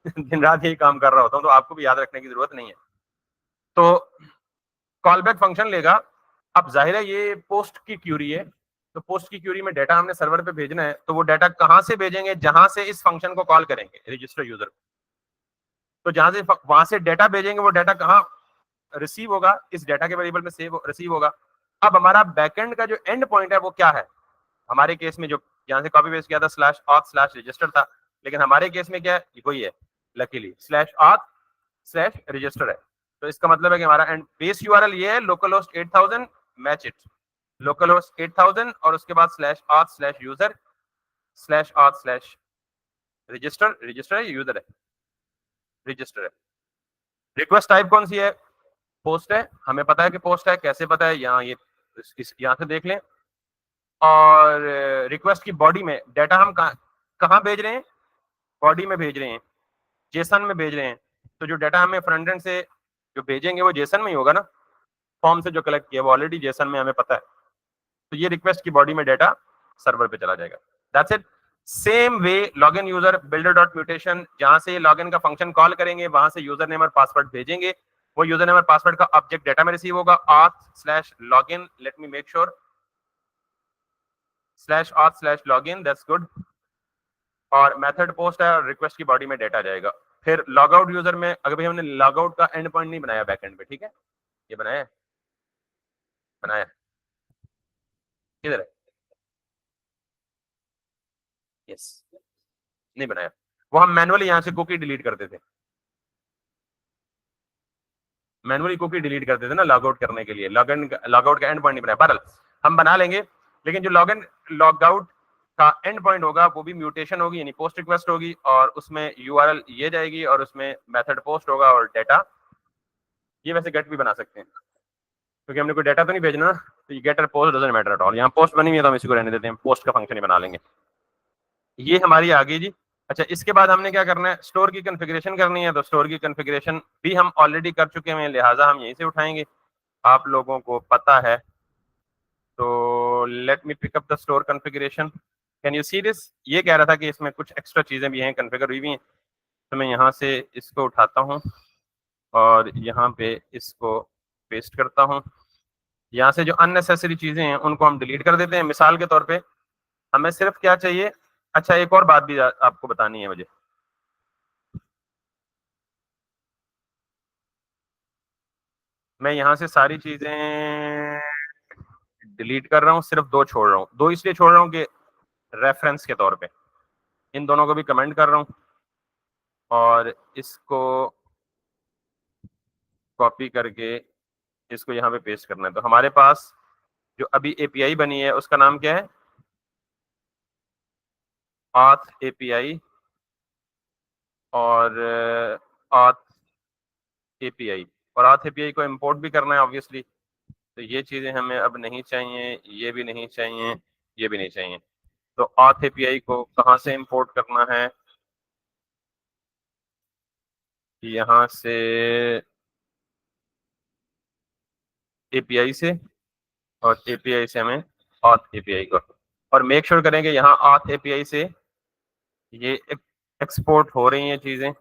Speaker 1: दिन रात यही काम कर रहा होता हूँ, तो आपको भी याद रखने की जरूरत नहीं है। तो कॉल बैक फंक्शन लेगा। अब जाहिर है ये पोस्ट की क्यूरी है, तो पोस्ट की क्यूरी में डाटा हमने सर्वर पे भेजना है, तो वो डाटा कहां से भेजेंगे? जहां से इस फंक्शन को कॉल करेंगे, रजिस्टर यूजर। तो जहां से वहां से डाटा भेजेंगे, वो डाटा कहाँ रिसीव होगा? इस डाटा के वेरिएबल में सेव रिसीव होगा। अब हमारा बैकएंड का जो एंड पॉइंट है वो क्या है? हमारे केस में जो यहाँ से कॉपी पेस्ट किया था स्लैश ऑथ स्लैश रजिस्टर था, लेकिन हमारे केस में क्या है? वही है, luckily slash auth slash register है। तो इसका मतलब है कि हमारा एंड बेस यूआरएल ये है, local host 8000 match it, local host 8000 और उसके बाद slash auth slash user slash auth slash register. Register है, यूजर है, रजिस्टर है। रिक्वेस्ट टाइप कौन सी है? पोस्ट है। हमें पता है कि पोस्ट है, कैसे पता है? यहाँ ये यहाँ से देख लें। और रिक्वेस्ट की बॉडी में डाटा हम कहाँ भेज रहे हैं? बॉडी में भेज रहे हैं, जेसन में भेज रहे हैं। तो जो डाटा हमें फ्रंट एंड से जो भेजेंगे वो जेसन में ही होगा ना, फॉर्म से जो कलेक्ट किया वो ऑलरेडी जेसन में हमें पता है। तो ये रिक्वेस्ट की बॉडी में डाटा सर्वर पे चला जाएगा। That's it. Same way login user builder dot mutation, जहां से लॉगिन का फंक्शन कॉल करेंगे वहां से यूजर नेम और पासवर्ड भेजेंगे। वो यूजर नेम और पासवर्ड का ऑब्जेक्ट डाटा में रिसीव होगा, auth slash login, let me make sure, slash auth slash login, that's good. और मेथड पोस्ट है और रिक्वेस्ट की बॉडी में डाटा जाएगा। फिर लॉग आउट यूजर में, अगर भाई हमने लॉग आउट का एंड पॉइंट नहीं बनाया बैक एंड पे, ठीक है, ये बनाया बनाया किधर है? यस, नहीं बनाया। वो हम मैनुअली यहाँ से कुकी डिलीट करते थे, मैनुअली कुकी डिलीट करते थे ना लॉग आउट करने के लिए। लॉग इन लॉग आउट का एंड पॉइंट नहीं बनाया, बहरहाल हम बना लेंगे। लेकिन जो लॉग इन लॉग आउट का एंड पॉइंट होगा वो भी म्यूटेशन होगी, यानी पोस्ट रिक्वेस्ट होगी, और उसमें यूआरएल ये जाएगी और उसमें मेथड पोस्ट होगा और डाटा। ये वैसे गेट भी बना सकते हैं क्योंकि हमने कोई डाटा तो नहीं भेजना ना, तो ये गेट और post doesn't matter at all. यहाँ पोस्ट बनी हुई है तो हम इसी को रहने देते हैं, पोस्ट का फंक्शन ही बना लेंगे। ये हमारी आ गई जी। अच्छा, इसके बाद हमने क्या करना है? स्टोर की कॉन्फ़िगरेशन करनी है। तो स्टोर की कॉन्फ़िगरेशन भी हम ऑलरेडी कर चुके हैं, लिहाजा हम यहीं से उठाएंगे, आप लोगों को पता है। तो let me pick up the store configuration. Can you see this? ये कह रहा था कि इसमें कुछ एक्स्ट्रा चीजें भी हैं, कॉन्फ़िगर हुई भी हैं। तो मैं यहाँ से इसको उठाता हूँ और यहाँ पे इसको पेस्ट करता हूँ। यहाँ से जो अननेसेसरी चीजें हैं उनको हम डिलीट कर देते हैं। मिसाल के तौर पे हमें सिर्फ क्या चाहिए? अच्छा, एक और बात भी आपको बतानी है मुझे। मैं यहाँ से सारी चीजें डिलीट कर रहा हूँ, सिर्फ दो छोड़ रहा हूँ। दो इसलिए छोड़ रहा हूँ कि रेफरेंस के तौर पे इन दोनों को भी कमेंट कर रहा हूँ और इसको कॉपी करके इसको यहाँ पे पेस्ट करना है। तो हमारे पास जो अभी एपीआई बनी है उसका नाम क्या है? auth एपीआई और auth एपीआई, और auth एपीआई को इंपोर्ट भी करना है ऑब्वियसली। तो ये चीजें हमें अब नहीं चाहिए, ये भी नहीं चाहिए, ये भी नहीं चाहिए। तो auth एपीआई को कहाँ से इंपोर्ट करना है? यहाँ से एपीआई से, और एपीआई से हमें auth एपीआई को, और मेक श्योर करेंगे यहाँ auth एपीआई से ये एक्सपोर्ट हो रही हैं चीजें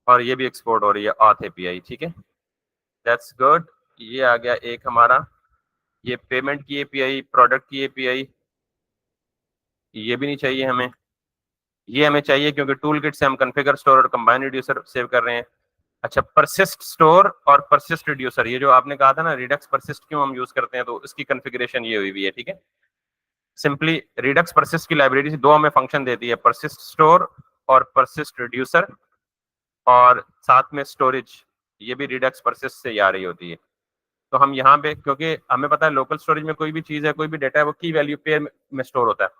Speaker 1: और ये भी एक्सपोर्ट हो रही है auth एपीआई, ठीक है, दैट्स गुड। ये आ गया एक हमारा, ये पेमेंट की एपीआई, प्रोडक्ट की एपीआई, ये भी नहीं चाहिए हमें। ये हमें चाहिए क्योंकि टूल किट से हम कॉन्फ़िगर स्टोर और कंबाइन रिड्यूसर सेव कर रहे हैं। अच्छा, परसिस्ट स्टोर और परसिस्ट रिड्यूसर, ये जो आपने कहा था ना रिडक्स परसिस्ट क्यों हम यूज करते हैं, तो इसकी कॉन्फ़िगरेशन ये हुई हुई है, ठीक है। सिंपली रिडक्स परसिस्ट की लाइब्रेरी से दो हमें फंक्शन देती है, परसिस्ट स्टोर और परसिस्ट रिड्यूसर, और साथ में स्टोरेज, ये भी रिडक्स परसिस्ट से ही आ रही होती है। तो हम यहाँ पे, क्योंकि हमें पता है लोकल स्टोरेज में कोई भी चीज है, कोई भी डाटा है, वो की वैल्यू पेयर में स्टोर होता है।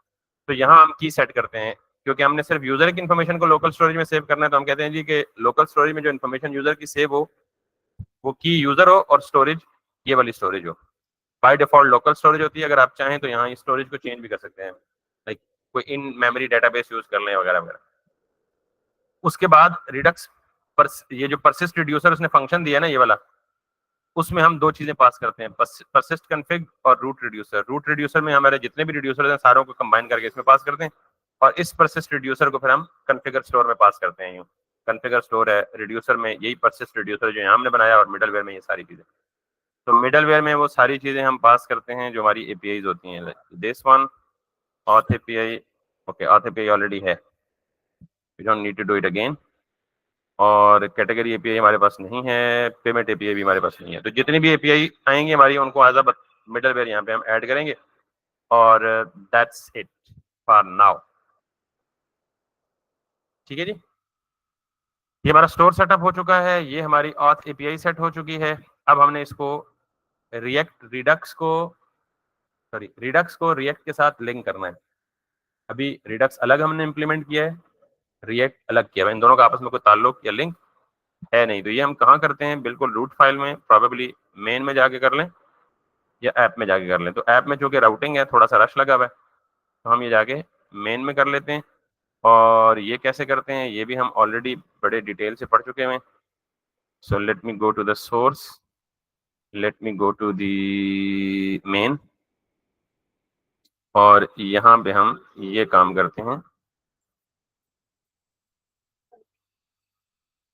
Speaker 1: तो यहाँ हम की सेट करते हैं क्योंकि हमने सिर्फ यूजर की इन्फॉर्मेशन को लोकल स्टोरेज में सेव करना है। तो हम कहते हैं जी कि लोकल स्टोरेज में जो इन्फॉर्मेशन यूजर की सेव हो वो की यूजर हो और स्टोरेज ये वाली स्टोरेज हो। बाय डिफॉल्ट लोकल स्टोरेज होती है, अगर आप चाहें तो यहाँ स्टोरेज को चेंज भी कर सकते हैं, लाइक कोई इन मेमोरी डेटाबेस यूज कर लें वगैरह वगैरह। उसके बाद रिडक्स पर, ये जो परसिस्ट रिड्यूसर उसने फंक्शन दिया ना ये वाला, उसमें हम दो चीजें पास करते हैं, परसिस्ट कन्फिग और रूट रिड्यूसर। रूट रिड्यूसर में हमारे जितने भी रिड्यूसर हैं सारों को कंबाइन करके इसमें पास करते हैं, और इस परसिस्ट रिड्यूसर को फिर हम कॉन्फ़िगर स्टोर में पास करते हैं। यूं कॉन्फ़िगर स्टोर है रिड्यूसर में, यही परसिस्ट रिड्यूसर जो यहाँ हमने बनाया, और मिडलवेयर में ये सारी चीजें। तो मिडलवेयर में वो सारी चीजें हम पास करते हैं जो हमारी एपीआईज होती हैं। This one auth API, okay auth API already है, we don't need to do it again. और कैटेगरी एपीआई हमारे पास नहीं है, पेमेंट एपीआई भी हमारे पास नहीं है। तो जितनी भी एपीआई आएंगी हमारी, उनको एज अ मिडलवेयर यहाँ पे हम ऐड करेंगे, और दैट्स इट फॉर नाउ। ठीक है जी, ये हमारा स्टोर सेटअप हो चुका है, ये हमारी ऑथ एपीआई सेट हो चुकी है। अब हमने इसको रिडक्स को रिएक्ट के साथ लिंक करना है। अभी रिडक्स अलग हमने इंप्लीमेंट किया है, रिएक्ट अलग किया है, इन दोनों का आपस में कोई ताल्लुक या लिंक है नहीं। तो ये हम कहाँ करते हैं, बिल्कुल रूट फाइल में, प्रोबेबली मेन में जाके कर लें या ऐप में जाके कर लें। तो ऐप में चूंकि राउटिंग है, थोड़ा सा रश लगा हुआ है, तो हम ये जाके मेन में कर लेते हैं। और ये कैसे करते हैं ये भी हम ऑलरेडी बड़े डिटेल से पढ़ चुके हैं। So let me go to the source, let me go to the main, और यहाँ पे हम ये काम करते हैं,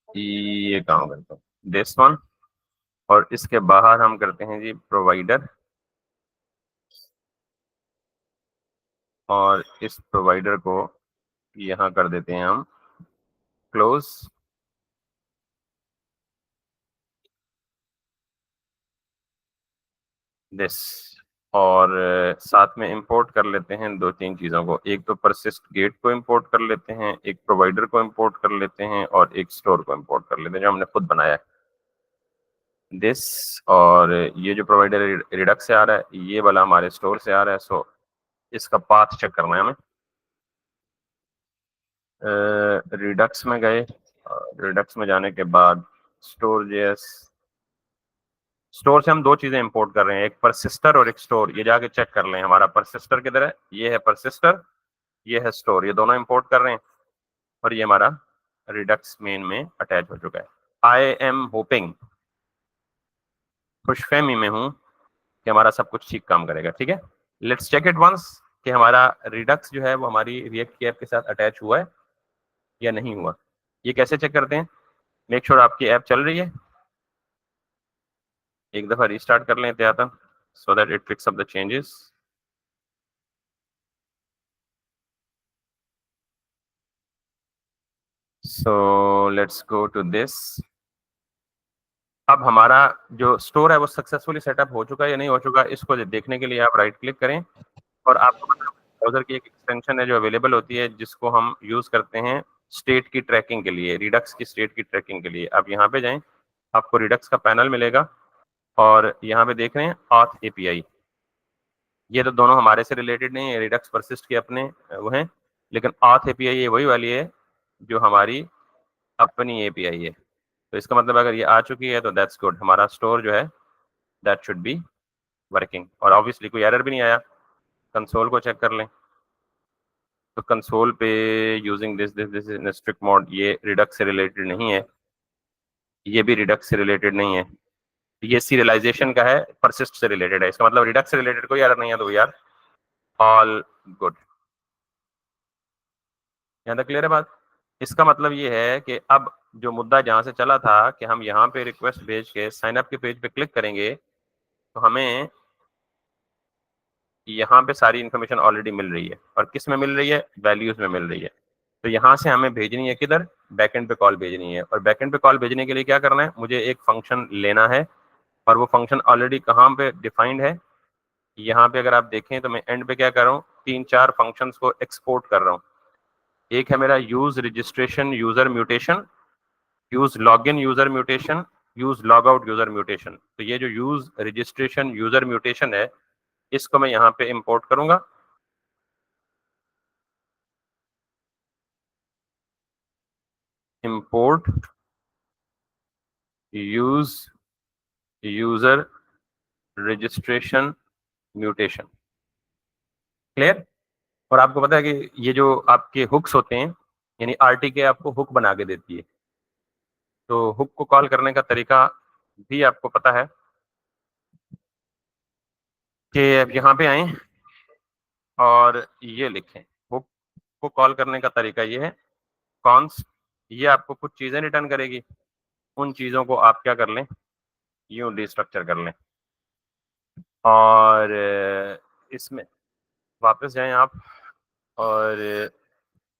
Speaker 1: ये काम करते हैं दिस वन, और इसके बाहर हम करते हैं जी प्रोवाइडर, और इस प्रोवाइडर को यहाँ कर देते हैं हम क्लोज, दिस। और साथ में इंपोर्ट कर लेते हैं दो तीन चीज़ों को, एक तो परसिस्ट गेट को इंपोर्ट कर लेते हैं, एक प्रोवाइडर को इंपोर्ट कर लेते हैं, और एक स्टोर को इंपोर्ट कर लेते हैं जो हमने खुद बनाया है, दिस। और ये जो प्रोवाइडर रिडक्स से आ रहा है, ये वाला हमारे स्टोर से आ रहा है। सो इसका पाथ चेक करना है हमें। रिडक्स में गए, रिडक्स में जाने के बाद स्टोर जेएस, स्टोर से हम दो चीजें इंपोर्ट कर रहे हैं, एक परसिस्टर और एक स्टोर। ये जाके चेक कर लें हमारा परसिस्टर किधर है, ये है परसिस्टर, ये है स्टोर, ये दोनों इंपोर्ट कर रहे हैं, और ये हमारा रिडक्स मेन में अटैच हो चुका है। आई एम होपिंग, खुशफहमी में हूं कि हमारा सब कुछ ठीक काम करेगा। ठीक है, लेट्स चेक इट वंस कि हमारा रिडक्स जो है वो हमारी रिएक्ट की ऐप के साथ अटैच हुआ है या नहीं हुआ। ये कैसे चेक करते हैं, मेक श्योर आपकी ऐप चल रही है, एक दफा रीस्टार्ट कर लें था so that it picks up the changes. So let's go to this. अब हमारा जो स्टोर है वो सक्सेसफुली सेटअप हो चुका है या नहीं हो चुका, इसको देखने के लिए आप राइट क्लिक करें, और आपको ब्राउजर की एक एक्सटेंशन है जो अवेलेबल होती है, जिसको हम यूज करते हैं स्टेट की ट्रैकिंग के लिए, रिडक्स की स्टेट की ट्रैकिंग के लिए। आप यहाँ पे जाएं, आपको रिडक्स का पैनल मिलेगा, और यहाँ पे देख रहे हैं ऑथ एपीआई। ये तो दोनों हमारे से रिलेटेड नहीं है, रिडक्स परसिस्ट के अपने वो हैं, लेकिन ऑथ एपीआई ये वही वाली है जो हमारी अपनी एपीआई है। तो इसका मतलब अगर ये आ चुकी है तो दैट्स गुड, हमारा स्टोर जो है दैट शुड बी वर्किंग, और ऑब्वियसली कोई एरर भी नहीं आया। कंसोल को चेक कर लें, तो कंसोल पे using this in strict mode, ये रिडक्स से रिलेटेड नहीं है, ये भी रिडक्स से रिलेटेड नहीं है, ये सीरियलाइजेशन का है, परसिस्ट से रिलेटेड है। इसका मतलब रिडक्स से रिलेटेड कोई एरर नहीं है, तो वी आर ऑल गुड। यहाँ तक क्लियर है बात। इसका मतलब ये है कि अब जो मुद्दा जहां से चला था कि हम यहाँ पे रिक्वेस्ट भेज के साइन अप के पेज पे क्लिक करेंगे, तो हमें यहाँ पे सारी इन्फॉर्मेशन ऑलरेडी मिल रही है, और किस में मिल रही है, वैल्यूज में मिल रही है। तो यहाँ से हमें भेजनी है किधर, बैकएंड पे कॉल भेजनी है, और बैकएंड पे कॉल भेजने के लिए क्या करना है, मुझे एक फंक्शन लेना है, और वो फंक्शन ऑलरेडी कहाँ पे डिफाइंड है, यहाँ पे अगर आप देखें तो मैं एंड पे क्या कर रहा हूँ, तीन चार फंक्शंस को एक्सपोर्ट कर रहा हूँ। एक है मेरा use registration user mutation, use login user mutation, use log out user mutation. तो ये जो यूज रजिस्ट्रेशन यूजर म्यूटेशन है, इसको मैं यहाँ पे इंपोर्ट करूंगा, import use user registration mutation. Clear. और आपको पता है कि ये जो आपके हुक्स होते हैं, यानी आरटीके आपको हुक बना के देती है, तो हुक को कॉल करने का तरीका भी आपको पता है। कि अब यहाँ पे आए और ये लिखें। बुक को कॉल करने का तरीका ये है, कॉन्स्ट, ये आपको कुछ चीजें रिटर्न करेगी, उन चीजों को आप क्या कर लें, यूं डिस्ट्रक्चर कर लें। और इसमें वापस जाएं आप, और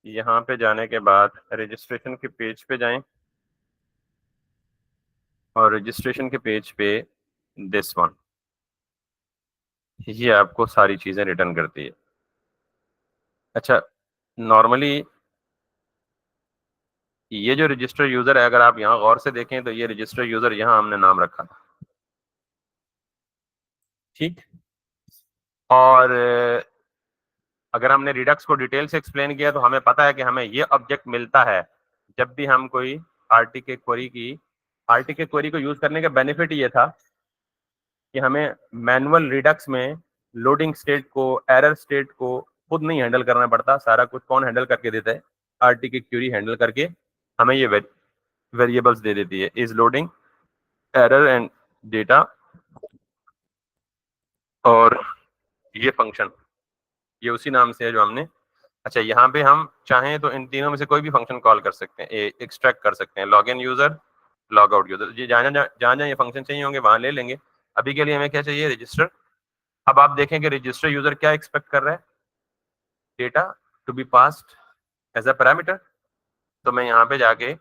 Speaker 1: यहाँ पे जाने के बाद रजिस्ट्रेशन के पेज पे जाएं, और रजिस्ट्रेशन के पेज पे दिस वन, ये आपको सारी चीजें रिटर्न करती है। अच्छा, नॉर्मली ये जो रजिस्टर यूजर है, अगर आप यहाँ गौर से देखें तो ये रजिस्टर यूजर यहाँ हमने नाम रखा था, ठीक। और अगर हमने रिडक्स को डिटेल से एक्सप्लेन किया तो हमें पता है कि हमें ये ऑब्जेक्ट मिलता है जब भी हम कोई आरटीके क्वेरी को यूज करने का बेनिफिट ये था कि हमें मैनुअल रिडक्स में लोडिंग स्टेट को, एरर स्टेट को खुद नहीं हैंडल करना पड़ता, सारा कुछ कौन हैंडल करके देता है, आरटीके क्वेरी हैंडल करके हमें ये वेरिएबल्स दे देती है, is loading error and data, और ये फंक्शन ये उसी नाम से है जो हमने। अच्छा, यहाँ पे हम चाहें तो इन तीनों में से कोई भी फंक्शन कॉल कर सकते हैं, एक्सट्रैक्ट कर सकते हैं, log in user, log out user, ये जहाँ जहाँ ये फंक्शन चाहिए होंगे वहां ले लेंगे। अभी के लिए हमें क्या चाहिए, रजिस्टर। अब आप देखें कि रजिस्टर यूजर क्या एक्सपेक्ट कर रहा है, data to be passed as a parameter. तो मैं यहाँ पे जाके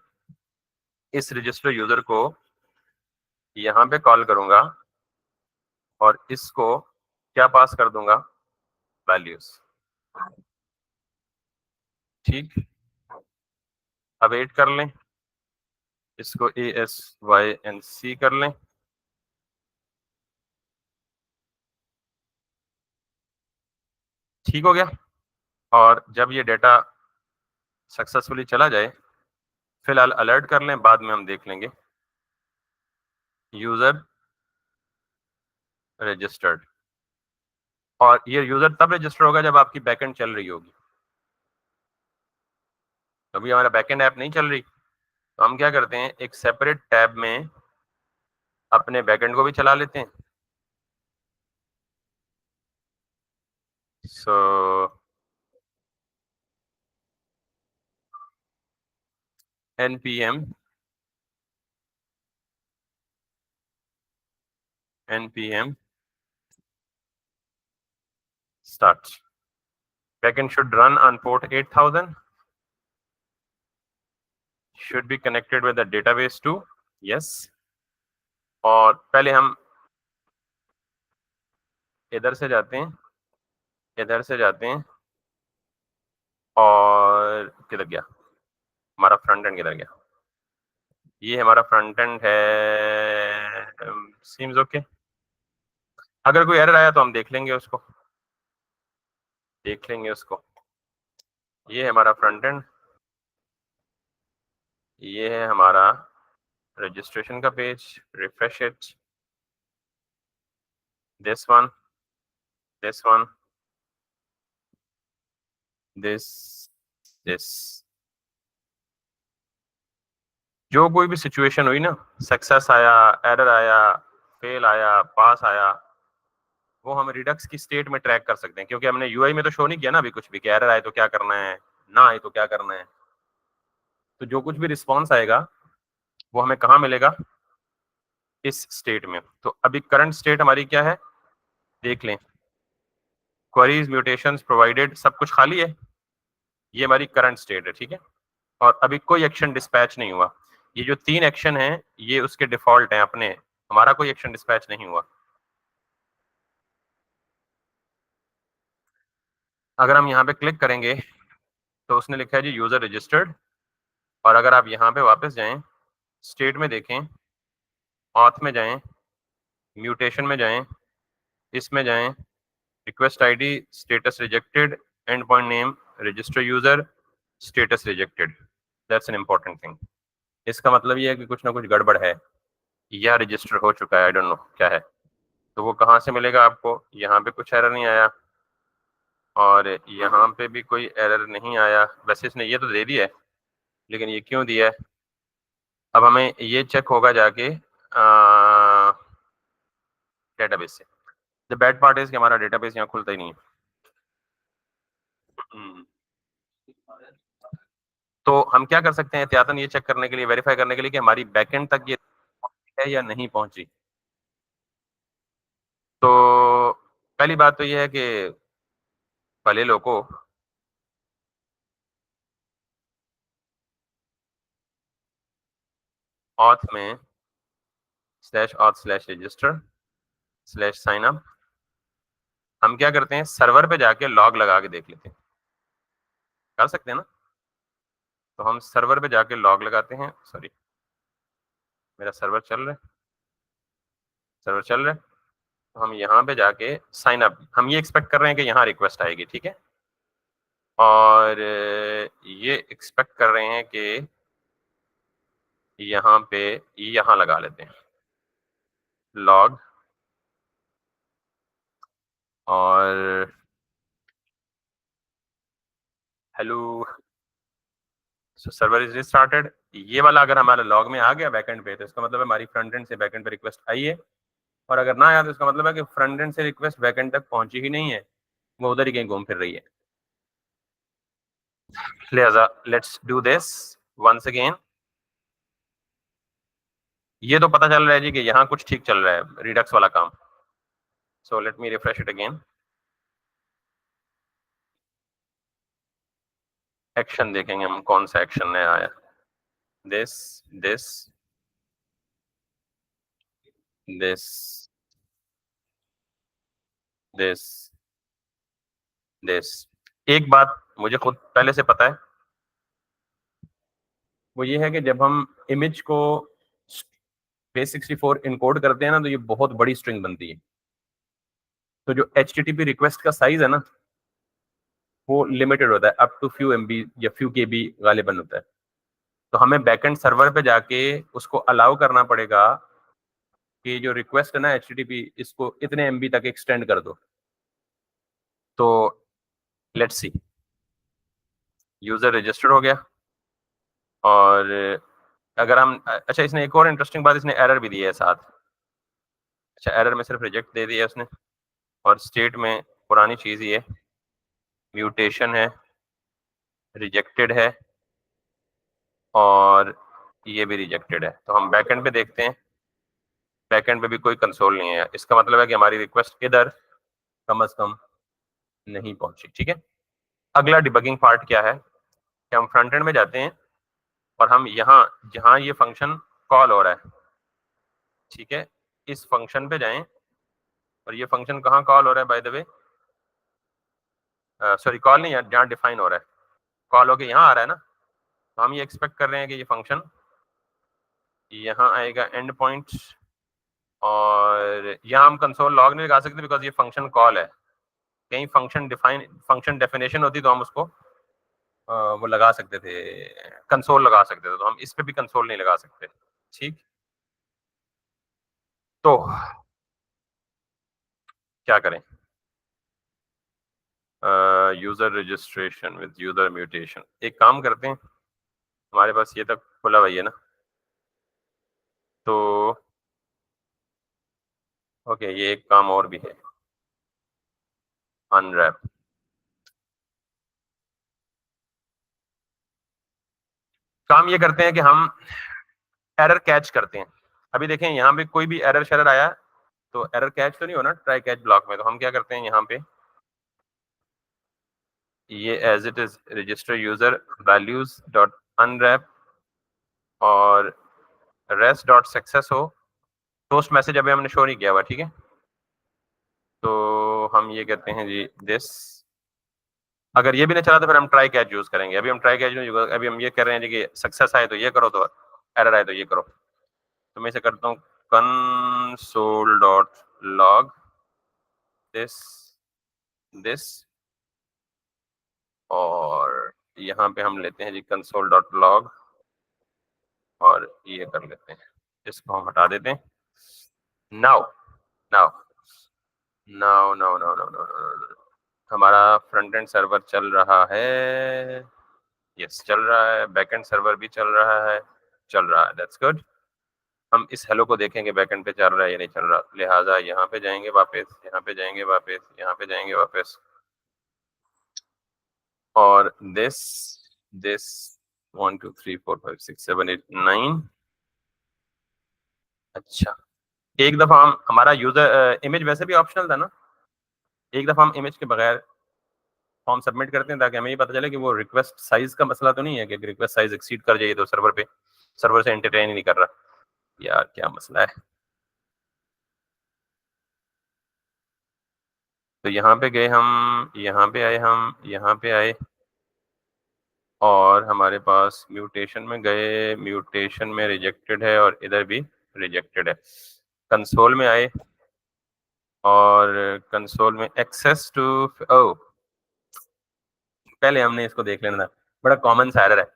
Speaker 1: इस रजिस्टर यूजर को यहाँ पे कॉल करूंगा और इसको क्या पास कर दूंगा, वैल्यूज, ठीक। अब वेट कर लें, इसको ASYNC कर लें, ठीक हो गया। और जब ये डेटा सक्सेसफुली चला जाए, फिलहाल अलर्ट कर लें, बाद में हम देख लेंगे। यूजर रजिस्टर्ड, और ये यूजर तब रजिस्टर होगा जब आपकी बैकएंड चल रही होगी। अभी हमारा बैकएंड ऐप नहीं चल रही, तो हम क्या करते हैं, एक सेपरेट टैब में अपने बैकएंड को भी चला लेते हैं। सो npm start, backend should run on port 8000, should be connected with the database too, yes। और पहले हम इधर से जाते हैं, इधर से जाते हैं, और किधर गया हमारा फ्रंट एंड, किधर गया, ये हमारा फ्रंट एंड है, सीम्स ओके। अगर कोई एरर आया तो हम देख लेंगे उसको, देख लेंगे उसको। ये है हमारा फ्रंट एंड, ये है हमारा रजिस्ट्रेशन का page, refresh it, this one, this one, this, this. जो कोई भी सिचुएशन हुई ना, सक्सेस आया, एरर आया, फेल आया, पास आया, वो हम रिडक्स की स्टेट में ट्रैक कर सकते हैं, क्योंकि हमने यूआई में तो शो नहीं किया ना अभी कुछ भी, कि एरर आए तो क्या करना है, ना आए तो क्या करना है। तो जो कुछ भी रिस्पॉन्स आएगा वो हमें कहाँ मिलेगा, इस स्टेट में। तो अभी करंट स्टेट हमारी क्या है, देख लें, क्वेरीज, म्यूटेशंस प्रोवाइडेड, सब कुछ खाली है, ये हमारी करंट स्टेट है, ठीक है। और अभी कोई एक्शन डिस्पैच नहीं हुआ, ये जो 3 एक्शन हैं ये उसके डिफॉल्ट हैं अपने, हमारा कोई एक्शन डिस्पैच नहीं हुआ। अगर हम यहाँ पे क्लिक करेंगे तो उसने लिखा है जी यूजर रजिस्टर्ड, और अगर आप यहाँ पे वापस जाएं, स्टेट में देखें, ऑथ में जाएं, म्यूटेशन में जाएं, इसमें जाएं, request ID, status rejected, and point name, register user, status rejected, that's an important thing. इसका मतलब ये है कि कुछ ना कुछ गड़बड़ है, यह रजिस्टर हो चुका है, आई डोंट नो क्या है। तो वो कहाँ से मिलेगा आपको, यहाँ पे कुछ एरर नहीं आया, और यहाँ पे भी कोई एरर नहीं आया, वैसे इसने ये तो दे दिया है, लेकिन ये क्यों दिया है, अब हमें ये चेक होगा जाके डेटाबेस से। द बैड पार्ट इज कि हमारा डेटाबेस यहाँ खुलता ही नहीं है। तो हम क्या कर सकते हैं एहतियातन ये चेक करने के लिए, वेरीफाई करने के लिए कि हमारी बैकएंड तक ये है या नहीं पहुंची। तो पहली बात तो ये है कि पलेलो को ऑथ में /auth/register/signup हम क्या करते हैं, सर्वर पे जाके लॉग लगा के देख लेते हैं। कर सकते हैं ना? तो हम सर्वर पे जाके लॉग लगाते हैं। सॉरी, मेरा सर्वर चल रहा है, सर्वर चल रहा है। तो हम यहाँ पे जाके साइन अप, हम ये एक्सपेक्ट कर रहे हैं कि यहाँ रिक्वेस्ट आएगी, ठीक है। और ये एक्सपेक्ट कर रहे हैं कि यहाँ पे यहाँ लगा लेते हैं लॉग, और हेलो सर्वर इज रिस्टार्टेड। ये वाला अगर हमारे लॉग में आ गया बैकएंड पे, तो इसका मतलब है हमारी फ्रंट एंड से बैकएंड पे रिक्वेस्ट आई है। और अगर ना आया तो इसका मतलब है कि फ्रंट एंड से रिक्वेस्ट बैकएंड तक पहुंची ही नहीं है, वो उधर ही कहीं घूम फिर रही है। लिहाजा let's do this once again. ये तो पता चल रहा है जी कि यहाँ कुछ ठीक चल रहा है, रिडक्स वाला काम। सो let me refresh it again. Action देखेंगे हम, कौन सा एक्शन नया आया। This this this this this. एक बात मुझे खुद पहले से पता है, वो ये है कि जब हम इमेज को base64 इनकोड करते हैं ना, तो ये बहुत बड़ी स्ट्रिंग बनती है। तो जो HTTP रिक्वेस्ट का साइज है ना, वो लिमिटेड होता है, अप टू फ्यू MB या फ्यू KB गालिबन होता है। तो हमें बैकएंड सर्वर पे जाके उसको अलाउ करना पड़ेगा कि जो रिक्वेस्ट है ना HTTP, इसको इतने MB तक एक्सटेंड कर दो। तो लेट्स सी, यूजर रजिस्टर हो गया। और अगर हम, अच्छा इसने एक और इंटरेस्टिंग बात, इसने एरर भी दी है साथ। अच्छा, एरर में सिर्फ रिजेक्ट दे दिया उसने, और स्टेट में पुरानी चीज ये म्यूटेशन है, रिजेक्टेड है, और ये भी रिजेक्टेड है। तो हम बैकएंड पे देखते हैं, बैकएंड पे भी कोई कंसोल नहीं है। इसका मतलब है कि हमारी रिक्वेस्ट इधर कम से कम नहीं पहुंची, ठीक है। अगला डिबगिंग पार्ट क्या है कि हम फ्रंट एंड में जाते हैं और हम यहाँ जहाँ ये फंक्शन कॉल हो रहा है, ठीक है, इस फंक्शन पे जाएं। और ये फंक्शन कहाँ कॉल हो रहा है by the way, sorry call नहीं, जहाँ डिफाइन हो रहा है, कॉल होके यहाँ आ रहा है ना। तो हम ये एक्सपेक्ट कर रहे हैं कि ये फंक्शन यहाँ आएगा एंड पॉइंट, और यहाँ हम कंसोल लॉग नहीं लगा सकते बिकॉज ये फंक्शन कॉल है। कहीं फंक्शन डेफिनेशन होती तो हम उसको वो लगा सकते थे, कंसोल लगा सकते थे। तो हम इस पे भी कंसोल नहीं लगा सकते, ठीक। तो क्या करें, user registration with user mutation. एक काम करते हैं, हमारे पास ये तक खुला हुआ है ना, तो ओके, ये एक काम और भी है, अनरैप। काम ये करते हैं कि हम एरर कैच करते हैं। अभी देखें यहाँ पे कोई भी एरर शरर आया तो एरर कैच तो नहीं होना ट्राई कैच ब्लॉक में। तो हम क्या करते हैं, यहाँ पे ये as it is register user values dot unwrap और रेस्ट डॉट सक्सेस हो, टोस्ट मैसेज अभी हमने शो नहीं किया हुआ, ठीक है। तो हम ये कहते हैं जी दिस, अगर ये भी नहीं चला तो फिर हम ट्राई कैच यूज करेंगे। अभी हम ट्राई कैच यूज, अभी हम ये कर रहे हैं जी कि सक्सेस आए तो ये करो, तो एरर आए तो ये करो। तो मैं इसे करता हूँ console dot log this this, और यहाँ पे हम लेते हैं जी कंसोल डॉट लॉग, और ये कर लेते हैं, इसको हम हटा देते हैं। Now now now now now now now हमारा फ्रंट एंड सर्वर चल रहा है, यस चल रहा है, बैक एंड सर्वर भी चल रहा है, चल रहा है, दैट्स गुड। हम इस हेलो को देखेंगे बैकएंड पे चल रहा है या नहीं चल रहा, लिहाजा यहाँ पे जाएंगे वापस, यहाँ पे जाएंगे वापस, यहाँ पे जाएंगे वापस, और दिस 1 2 3 4 5 6 7 8 9। अच्छा, एक दफा हम हमारा यूजर इमेज वैसे भी ऑप्शनल था ना, एक दफा हम इमेज के बगैर फॉर्म सबमिट करते हैं ताकि हमें ये पता चले कि वो रिक्वेस्ट साइज का मसला तो नहीं है कि रिक्वेस्ट साइज एक्सीड कर जाए तो सर्वर से एंटरटेन ही नहीं कर रहा। यार क्या मसला है। तो यहाँ पे गए हम, यहाँ पे आए हम, यहाँ पे आए, और हमारे पास म्यूटेशन में गए, म्यूटेशन में रिजेक्टेड है और इधर भी रिजेक्टेड है। कंसोल में आए और कंसोल में एक्सेस टू, ओ पहले हमने इसको देख लेना था, बड़ा कॉमन सा एरर है।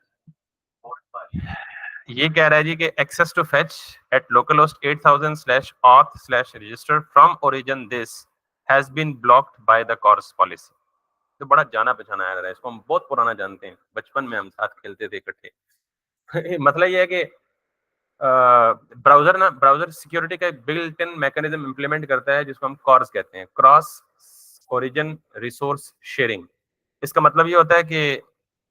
Speaker 1: ये कह रहा है जी कि access to fetch at localhost 8000/auth/register from origin this has been blocked by the CORS policy. तो बड़ा जाना पहचाना एरर है, इसको हम बहुत पुराना जानते हैं, बचपन में हम साथ खेलते थे इकट्ठे। मतलब ये है कि ब्राउजर सिक्योरिटी का बिल्ट इन मैकेनिज्म इंप्लीमेंट करता है जिसको हम कॉर्स कहते हैं, क्रॉस ओरिजिन रिसोर्स शेयरिंग। इसका मतलब ये होता है कि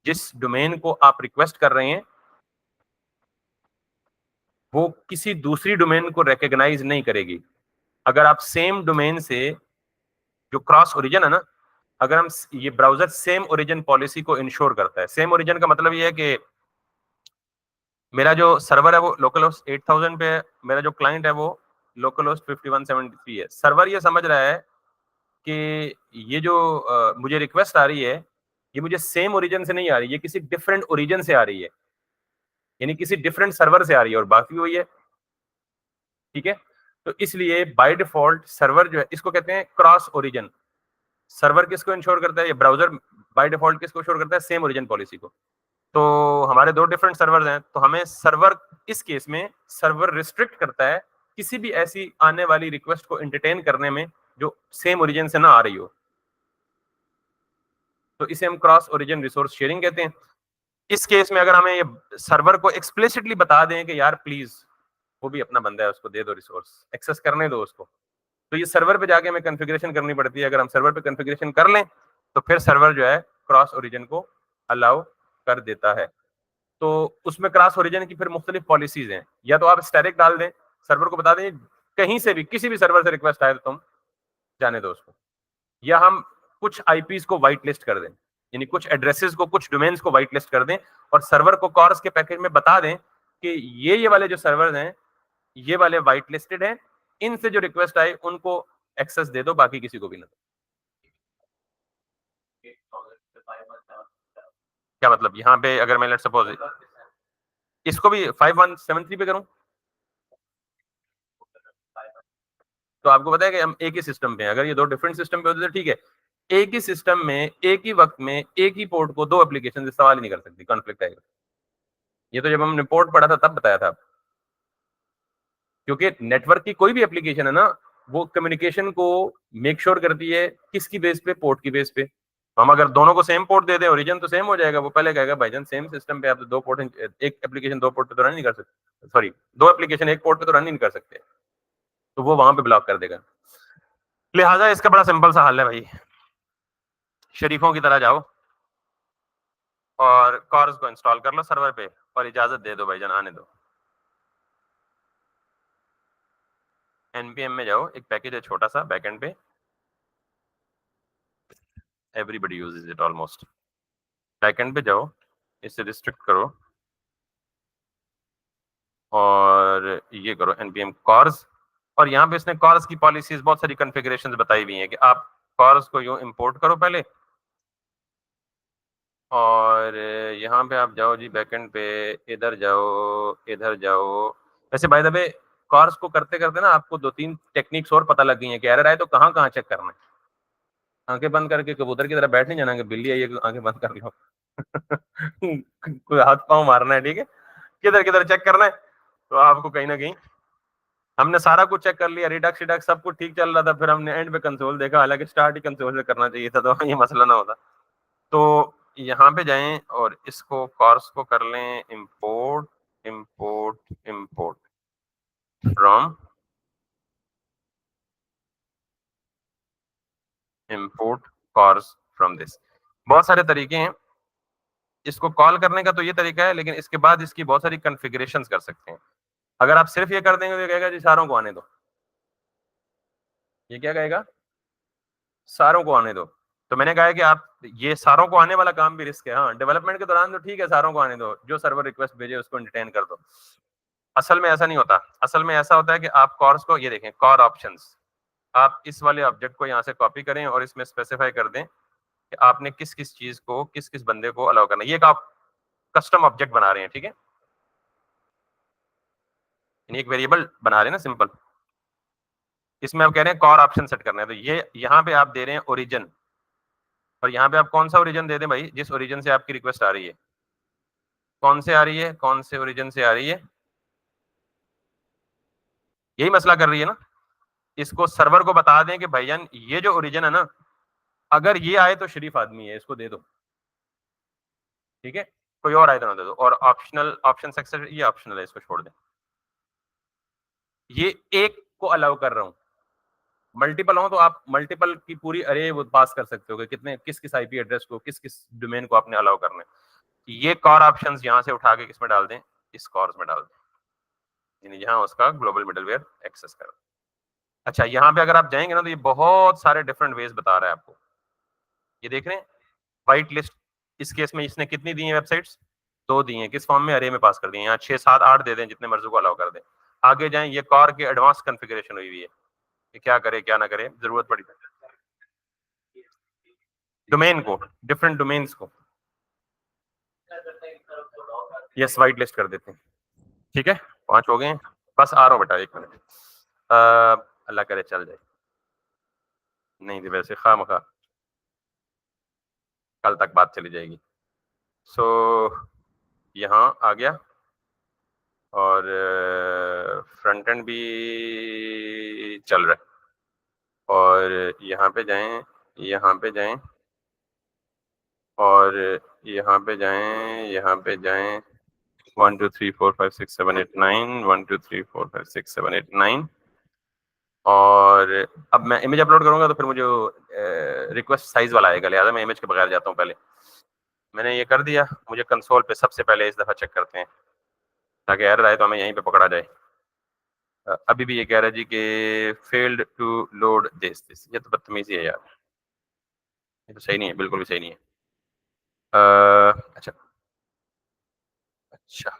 Speaker 1: जिस डोमेन को आप रिक्वेस्ट कर रहे हैं वो किसी दूसरी डोमेन को रिकॉग्नाइज नहीं करेगी। अगर आप सेम डोमेन से, जो क्रॉस ओरिजिन है ना, अगर हम ये ब्राउजर सेम ओरिजिन पॉलिसी को इंश्योर करता है। सेम ओरिजिन का मतलब ये है कि मेरा जो सर्वर है वो लोकल होस्ट 8000 पे है, मेरा जो क्लाइंट है वो लोकल होस्ट 5173 है। सर्वर ये समझ रहा है कि ये जो मुझे रिक्वेस्ट आ रही है ये मुझे सेम ओरिजिन से नहीं आ रही, ये किसी डिफरेंट ओरिजिन से आ रही है, यानी किसी डिफरेंट सर्वर से आ रही है, और बाकी वही है। ठीक है, तो इसलिए बाय डिफॉल्ट सर्वर जो है इसको कहते हैं क्रॉस ओरिजिन। सर्वर किसको इंश्योर करता है, ये ब्राउजर बाय डिफॉल्ट किसको इंश्योर करता है, सेम ओरिजिन पॉलिसी को। तो हमारे दो डिफरेंट सर्वर्स हैं, तो हमें सर्वर, इस केस में सर्वर रिस्ट्रिक्ट करता है किसी भी ऐसी आने वाली रिक्वेस्ट को एंटरटेन करने में जो सेम ओरिजिन से ना आ रही हो। तो इसे हम क्रॉस ओरिजिन रिसोर्स शेयरिंग कहते हैं। इस केस में अगर हमें ये सर्वर को एक्सप्लिसिटली बता दें कि यार प्लीज, वो भी अपना बंदा है, उसको दे दो रिसोर्स, एक्सेस करने दो उसको, तो ये सर्वर पे जाके हमें कॉन्फ़िगरेशन करनी पड़ती है। अगर हम सर्वर पे कॉन्फ़िगरेशन कर लें तो फिर सर्वर जो है क्रॉस ओरिजिन को अलाउ कर देता है। तो उसमें क्रॉस ओरिजिन की फिर मुख्तलिफ पॉलिसीज हैं। या तो आप स्टैटिक डाल दें, सर्वर को बता दें कहीं से भी किसी भी सर्वर से रिक्वेस्ट आए तो तुम जाने दो उसको, या हम कुछ आईपीज को व्हाइट लिस्ट कर दें, यानी कुछ एड्रेसेस को, कुछ डोमेन्स को व्हाइट लिस्ट कर दें और सर्वर को कॉर्स के पैकेज में बता दें कि ये वाले जो सर्वर हैं ये वाले व्हाइट लिस्टेड हैं, इनसे जो रिक्वेस्ट आए उनको एक्सेस दे दो, बाकी किसी को भी ना दो। क्या मतलब, यहाँ पे अगर मैं लेट सपोज इसको भी 5173 पे करूं तो आपको पता है कि हम एक ही सिस्टम पे हैं। अगर ये दो डिफरेंट सिस्टम पे होते तो ठीक है, एक ही सिस्टम में एक ही वक्त में एक ही पोर्ट को दो एप्लीकेशन इस्तेमाल ही नहीं कर सकती, कॉन्फ्लिक्ट आएगा। ये तो जब हमने पोर्ट पढ़ा था तब बताया था, क्योंकि नेटवर्क की कोई भी एप्लीकेशन है ना, वो कम्युनिकेशन को मेक श्योर करती है किसकी बेस पे, पोर्ट की बेस पे। हम अगर दोनों को सेम पोर्ट दे दें ओरिजिन तो सेम हो जाएगा, वो पहले कहेगा भाईजान सेम सिस्टम पे आप तो दो पोर्ट, एक एप्लीकेशन दो पोर्ट पे तो रन नहीं कर सकते, सॉरी दो एप्लीकेशन एक पोर्ट पे तो रन नहीं कर सकते, तो वो वहां पे ब्लॉक कर देगा। लिहाजा इसका बड़ा सिंपल सा हल है भाई, शरीफों की तरह जाओ और कॉर्स को इंस्टॉल कर लो सर्वर पे और इजाजत दे दो भाईजान आने दो। एनपीएम में जाओ, एक पैकेज है छोटा सा बैकएंड पे, everybody uses it almost. Backend पे जाओ, इसे रिस्ट्रिक्ट करो और ये करो npm cors, और यहाँ पे इसने cors की पॉलिसीज बहुत सारी कॉन्फ़िगरेशंस बताई हुई हैं कि आप cors को यूं इंपोर्ट करो पहले, और यहाँ पे आप जाओ जी बैकएंड पे, इधर जाओ, इधर जाओ। वैसे बाय द वे cors को करते करते ना आपको दो तीन टेक्निक्स और पता लग गई हैं कि एरर आए तो कहाँ कहाँ चेक करना है। आंखें बंद करके कबूतर की तरह बैठ नहीं जाना कि बिल्ली आई है आंखें बंद कर लो। कोई हाथ पांव मारना है, ठीक है, किधर किधर चेक करना है। तो आपको कहीं ना कहीं, हमने सारा कुछ चेक कर लिया, रिडक्स रिडक्स सब कुछ ठीक चल रहा था, फिर हमने एंड पे कंसोल देखा, हालांकि स्टार्ट ही कंसोल से करना चाहिए था तो ये मसला ना होता। तो यहाँ पे जाएं और इसको कॉर्स को कर लें import, import, import. From import CORS from this. बहुत सारे तरीके हैं इसको कॉल करने का, तो ये तरीका है, लेकिन इसके बाद इसकी बहुत सारी कॉन्फ़िगरेशंस कर सकते हैं। अगर आप सिर्फ ये कर देंगे तो ये कहेगा जी सारों को आने दो। ये क्या कहेगा? सारों को आने दो। तो मैंने कहा है कि आप ये सारों को आने वाला काम भी रिस्क है। हाँ, डेवलपमेंट के दौरान तो ठीक है, सारों को आने दो, जो सर्वर रिक्वेस्ट भेजे उसको एंटरटेन कर दो। असल में ऐसा नहीं होता। असल में ऐसा होता है कि आप कॉर्स को, ये देखें कॉर ऑप्शंस, आप इस वाले ऑब्जेक्ट को यहाँ से कॉपी करें और इसमें स्पेसिफाई कर दें कि आपने किस किस चीज को किस किस बंदे को अलाउ करना है। ये एक आप कस्टम ऑब्जेक्ट बना रहे हैं, ठीक है, यानी एक वेरिएबल बना रहे हैं ना, सिंपल। इसमें आप कह रहे हैं कॉर ऑप्शन सेट करना है, तो ये यहाँ पे आप दे रहे हैं ओरिजिन, और यहाँ पे आप कौन सा ओरिजिन दे दें भाई, जिस ओरिजिन से आपकी रिक्वेस्ट आ रही है। कौन से आ रही है, कौन से ओरिजिन से आ रही है, यही मसला कर रही है ना। इसको सर्वर को बता दें कि भाईजान ये जो ओरिजिन है ना, अगर ये आए तो शरीफ आदमी है, इसको दे दो, ठीक है, कोई और आए तो ना दे दो। और ऑप्शनल ऑप्शन सेक्शन ये ऑप्शनल है, इसको छोड़ दें। ये एक को अलाउ कर रहा हूं, मल्टीपल हो तो आप मल्टीपल की पूरी अरे वो पास कर सकते हो कि कितने किस किस आईपी एड्रेस को किस किस डोमेन को आपने अलाउ करना है। ये कॉर ऑप्शंस यहां से उठा के किसमें डाल दें, इस कॉर्स में डाल दें, यानी जहां उसका ग्लोबल मिडलवेयर एक्सेस कर। अच्छा, यहाँ पे अगर आप जाएंगे ना तो ये बहुत सारे डिफरेंट वेज बता रहा है आपको। ये देख रहे हैं व्हाइट लिस्ट, इस केस में इसने कितनी दी है वेबसाइट्स, 2 दी हैं, किस फॉर्म में, अरे में पास कर दिए। यहाँ 6 7 8 दे दें, जितने मर्जी को अलाउ कर दें। आगे जाएं, ये कॉर की एडवांस कॉन्फ़िगरेशन हुई हुई है कि क्या करे क्या ना करे, जरूरत पड़ी डोमेन को, डिफरेंट डोमेन्स को, यस व्हाइट लिस्ट कर देते हैं। ठीक है, 5 हो गए हैं। बस आ रहा हूँ बेटा, 1 मिनट। अल्लाह करे चल जाए, नहीं तो वैसे खामखा कल तक बात चली जाएगी। सो यहाँ आ गया, और फ्रंट एंड भी चल रहा है। और यहाँ पे जाएं, यहाँ पे जाएं, और यहाँ पे जाएं, यहाँ पे जाएं, 1 2 3 4 5 6 7 8 9, 1 2 3 4 5 6 7 8 9। और अब मैं इमेज अपलोड करूंगा तो फिर मुझे रिक्वेस्ट साइज वाला आएगा, लिहाजा मैं इमेज के बगैर जाता हूँ। पहले मैंने ये कर दिया, मुझे कंसोल पे सबसे पहले इस दफा चेक करते हैं ताकि एरर आए तो हमें यहीं पे पकड़ा जाए। अभी भी ये कह रहा है जी कि फेल्ड टू लोड दिस, ये तो बदतमीजी है यार, ये तो सही नहीं है, बिल्कुल भी सही नहीं है। अच्छा अच्छा,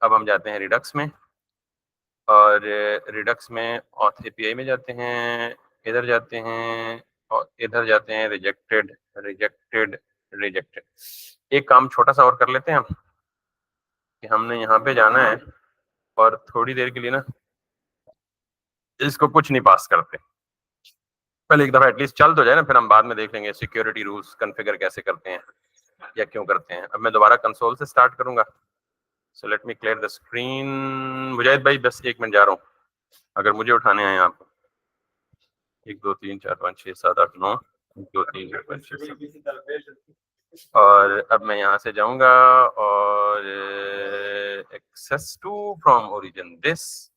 Speaker 1: अब हम जाते हैं रिडक्स में, और रिडक्स में ऑथ एपीआई में जाते हैं, इधर जाते हैं, और इधर जाते हैं रिजेक्टेड रिजेक्टेड रिजेक्टेड। एक काम छोटा सा और कर लेते हैं हम, कि हमने यहाँ पे जाना है और थोड़ी देर के लिए ना इसको कुछ नहीं पास करते, पहले एक दफा एटलीस्ट चल तो जाए ना, फिर हम बाद में देख लेंगे सिक्योरिटी रूल्स कॉन्फ़िगर कैसे करते हैं या क्यों करते हैं। अब मैं दोबारा कंसोल से स्टार्ट करूंगा। So let me clear the screen. Mujahid भाई बस 1 मिनट जा रहा हूँ, अगर मुझे उठाने आए आप। 1 2 3 4 5 6 7 8 9, 1 2 3 4 5 6 और अब मैं यहाँ से जाऊंगा, और access to from origin this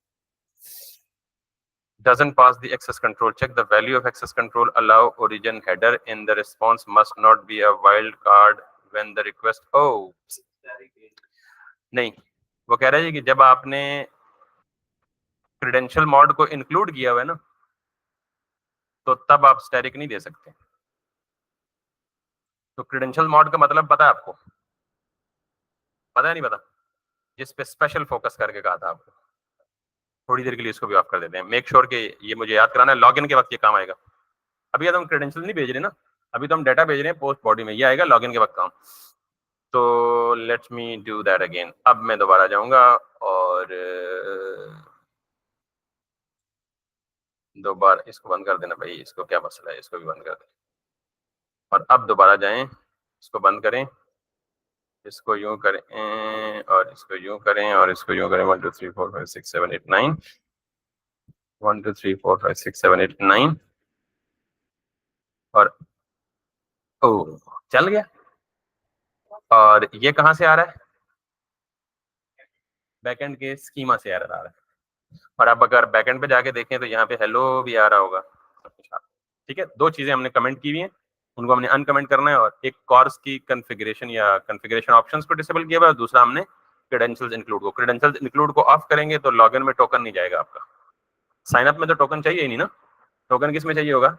Speaker 1: doesn't pass the access control check, the value of access control allow origin header in the response must not be a wild card when the request, oh नहीं, वो कह रहा है कि जब आपने credential mod को include किया हुआ है ना, तो तब आप स्टैटिक नहीं दे सकते। तो क्रेडेंशियल मॉड का मतलब पता है आपको, पता है नहीं पता, जिस पे स्पेशल फोकस करके कहा था आपको। थोड़ी देर के लिए इसको भी ऑफ कर देते हैं, मेक श्योर कि ये मुझे याद कराना है, लॉगिन के वक्त ये काम आएगा। अभी तो हम क्रेडेंशियल नहीं भेज रहे ना, अभी तो हम डाटा भेज रहे हैं पोस्ट बॉडी में, ये आएगा लॉगिन के वक्त काम। तो let me do that again. अब मैं दोबारा जाऊंगा और दोबारा इसको बंद कर देना भाई, इसको क्या मसला है, इसको भी बंद कर दें। और अब दोबारा जाएं, इसको बंद करें, इसको यूं करें, और इसको यूं करें, और इसको यूं करें। 1 2 3 4 5 6 7 8 9, 1 2 3 4 5 6 7 8 9, और ओ चल गया। और ये कहां से आ रहा है, बैकएंड के स्कीमा से एरर आ रहा है। और आप अगर बैकएंड पे जाके देखें तो यहाँ पे हेलो भी आ रहा होगा, सब कुछ आ रहा है। ठीक है, दो चीजें हमने कमेंट की हुई हैं, उनको हमने अनकमेंट करना है, और एक कोर्स की कॉन्फ़िगरेशन या कॉन्फ़िगरेशन ऑप्शंस को डिसेबल किया हुआ है, और दूसरा हमने क्रेडेंशियल्स इंक्लूड को ऑफ करेंगे तो लॉगिन में टोकन नहीं जाएगा आपका। साइन अप में तो टोकन चाहिए ही नहीं ना, टोकन किस में चाहिए होगा?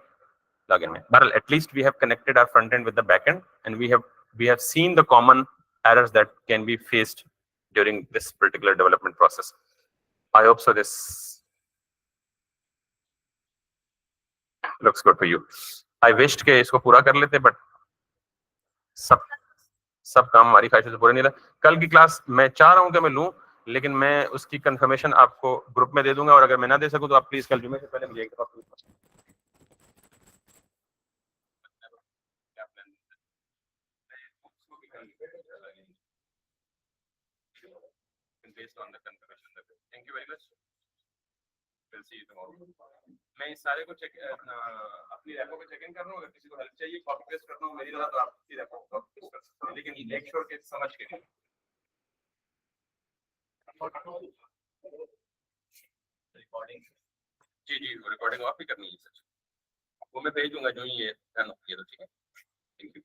Speaker 1: लॉगिन में। बहरहाल at least we have connected our front end with the back end, and we have seen the common errors that can be faced during this particular development process. I hope so this looks good for you. I wished के इसको पूरा कर लेते, but सब काम हमारी ख्वाहिशों से पूरा नहीं रहा। कल की क्लास मैं चाह रहा हूँ कि मैं लूँ, लेकिन मैं उसकी कंफर्मेशन आपको ग्रुप में दे दूंगा, और अगर मैं ना दे सकूँ तो आप प्लीज कल जुमे से पहले मुझे एक दफा based on the confirmation level. Thank you very much. We'll see you tomorrow. मैं इस सारे को चेक अपनी रैपो पे चेक इन कर रहा हूँ, अगर किसी को हेल्प चाहिए कॉपी पेस्ट करना हो मेरी तरह तो आप इसी रैपो को कॉपी पेस्ट कर सकते हैं, लेकिन मेक श्योर के समझ के रिकॉर्डिंग, जी जी रिकॉर्डिंग आप भी करनी है सच, वो मैं भेज दूंगा जो ही ये डन होती है तो ठीक है। Thank you.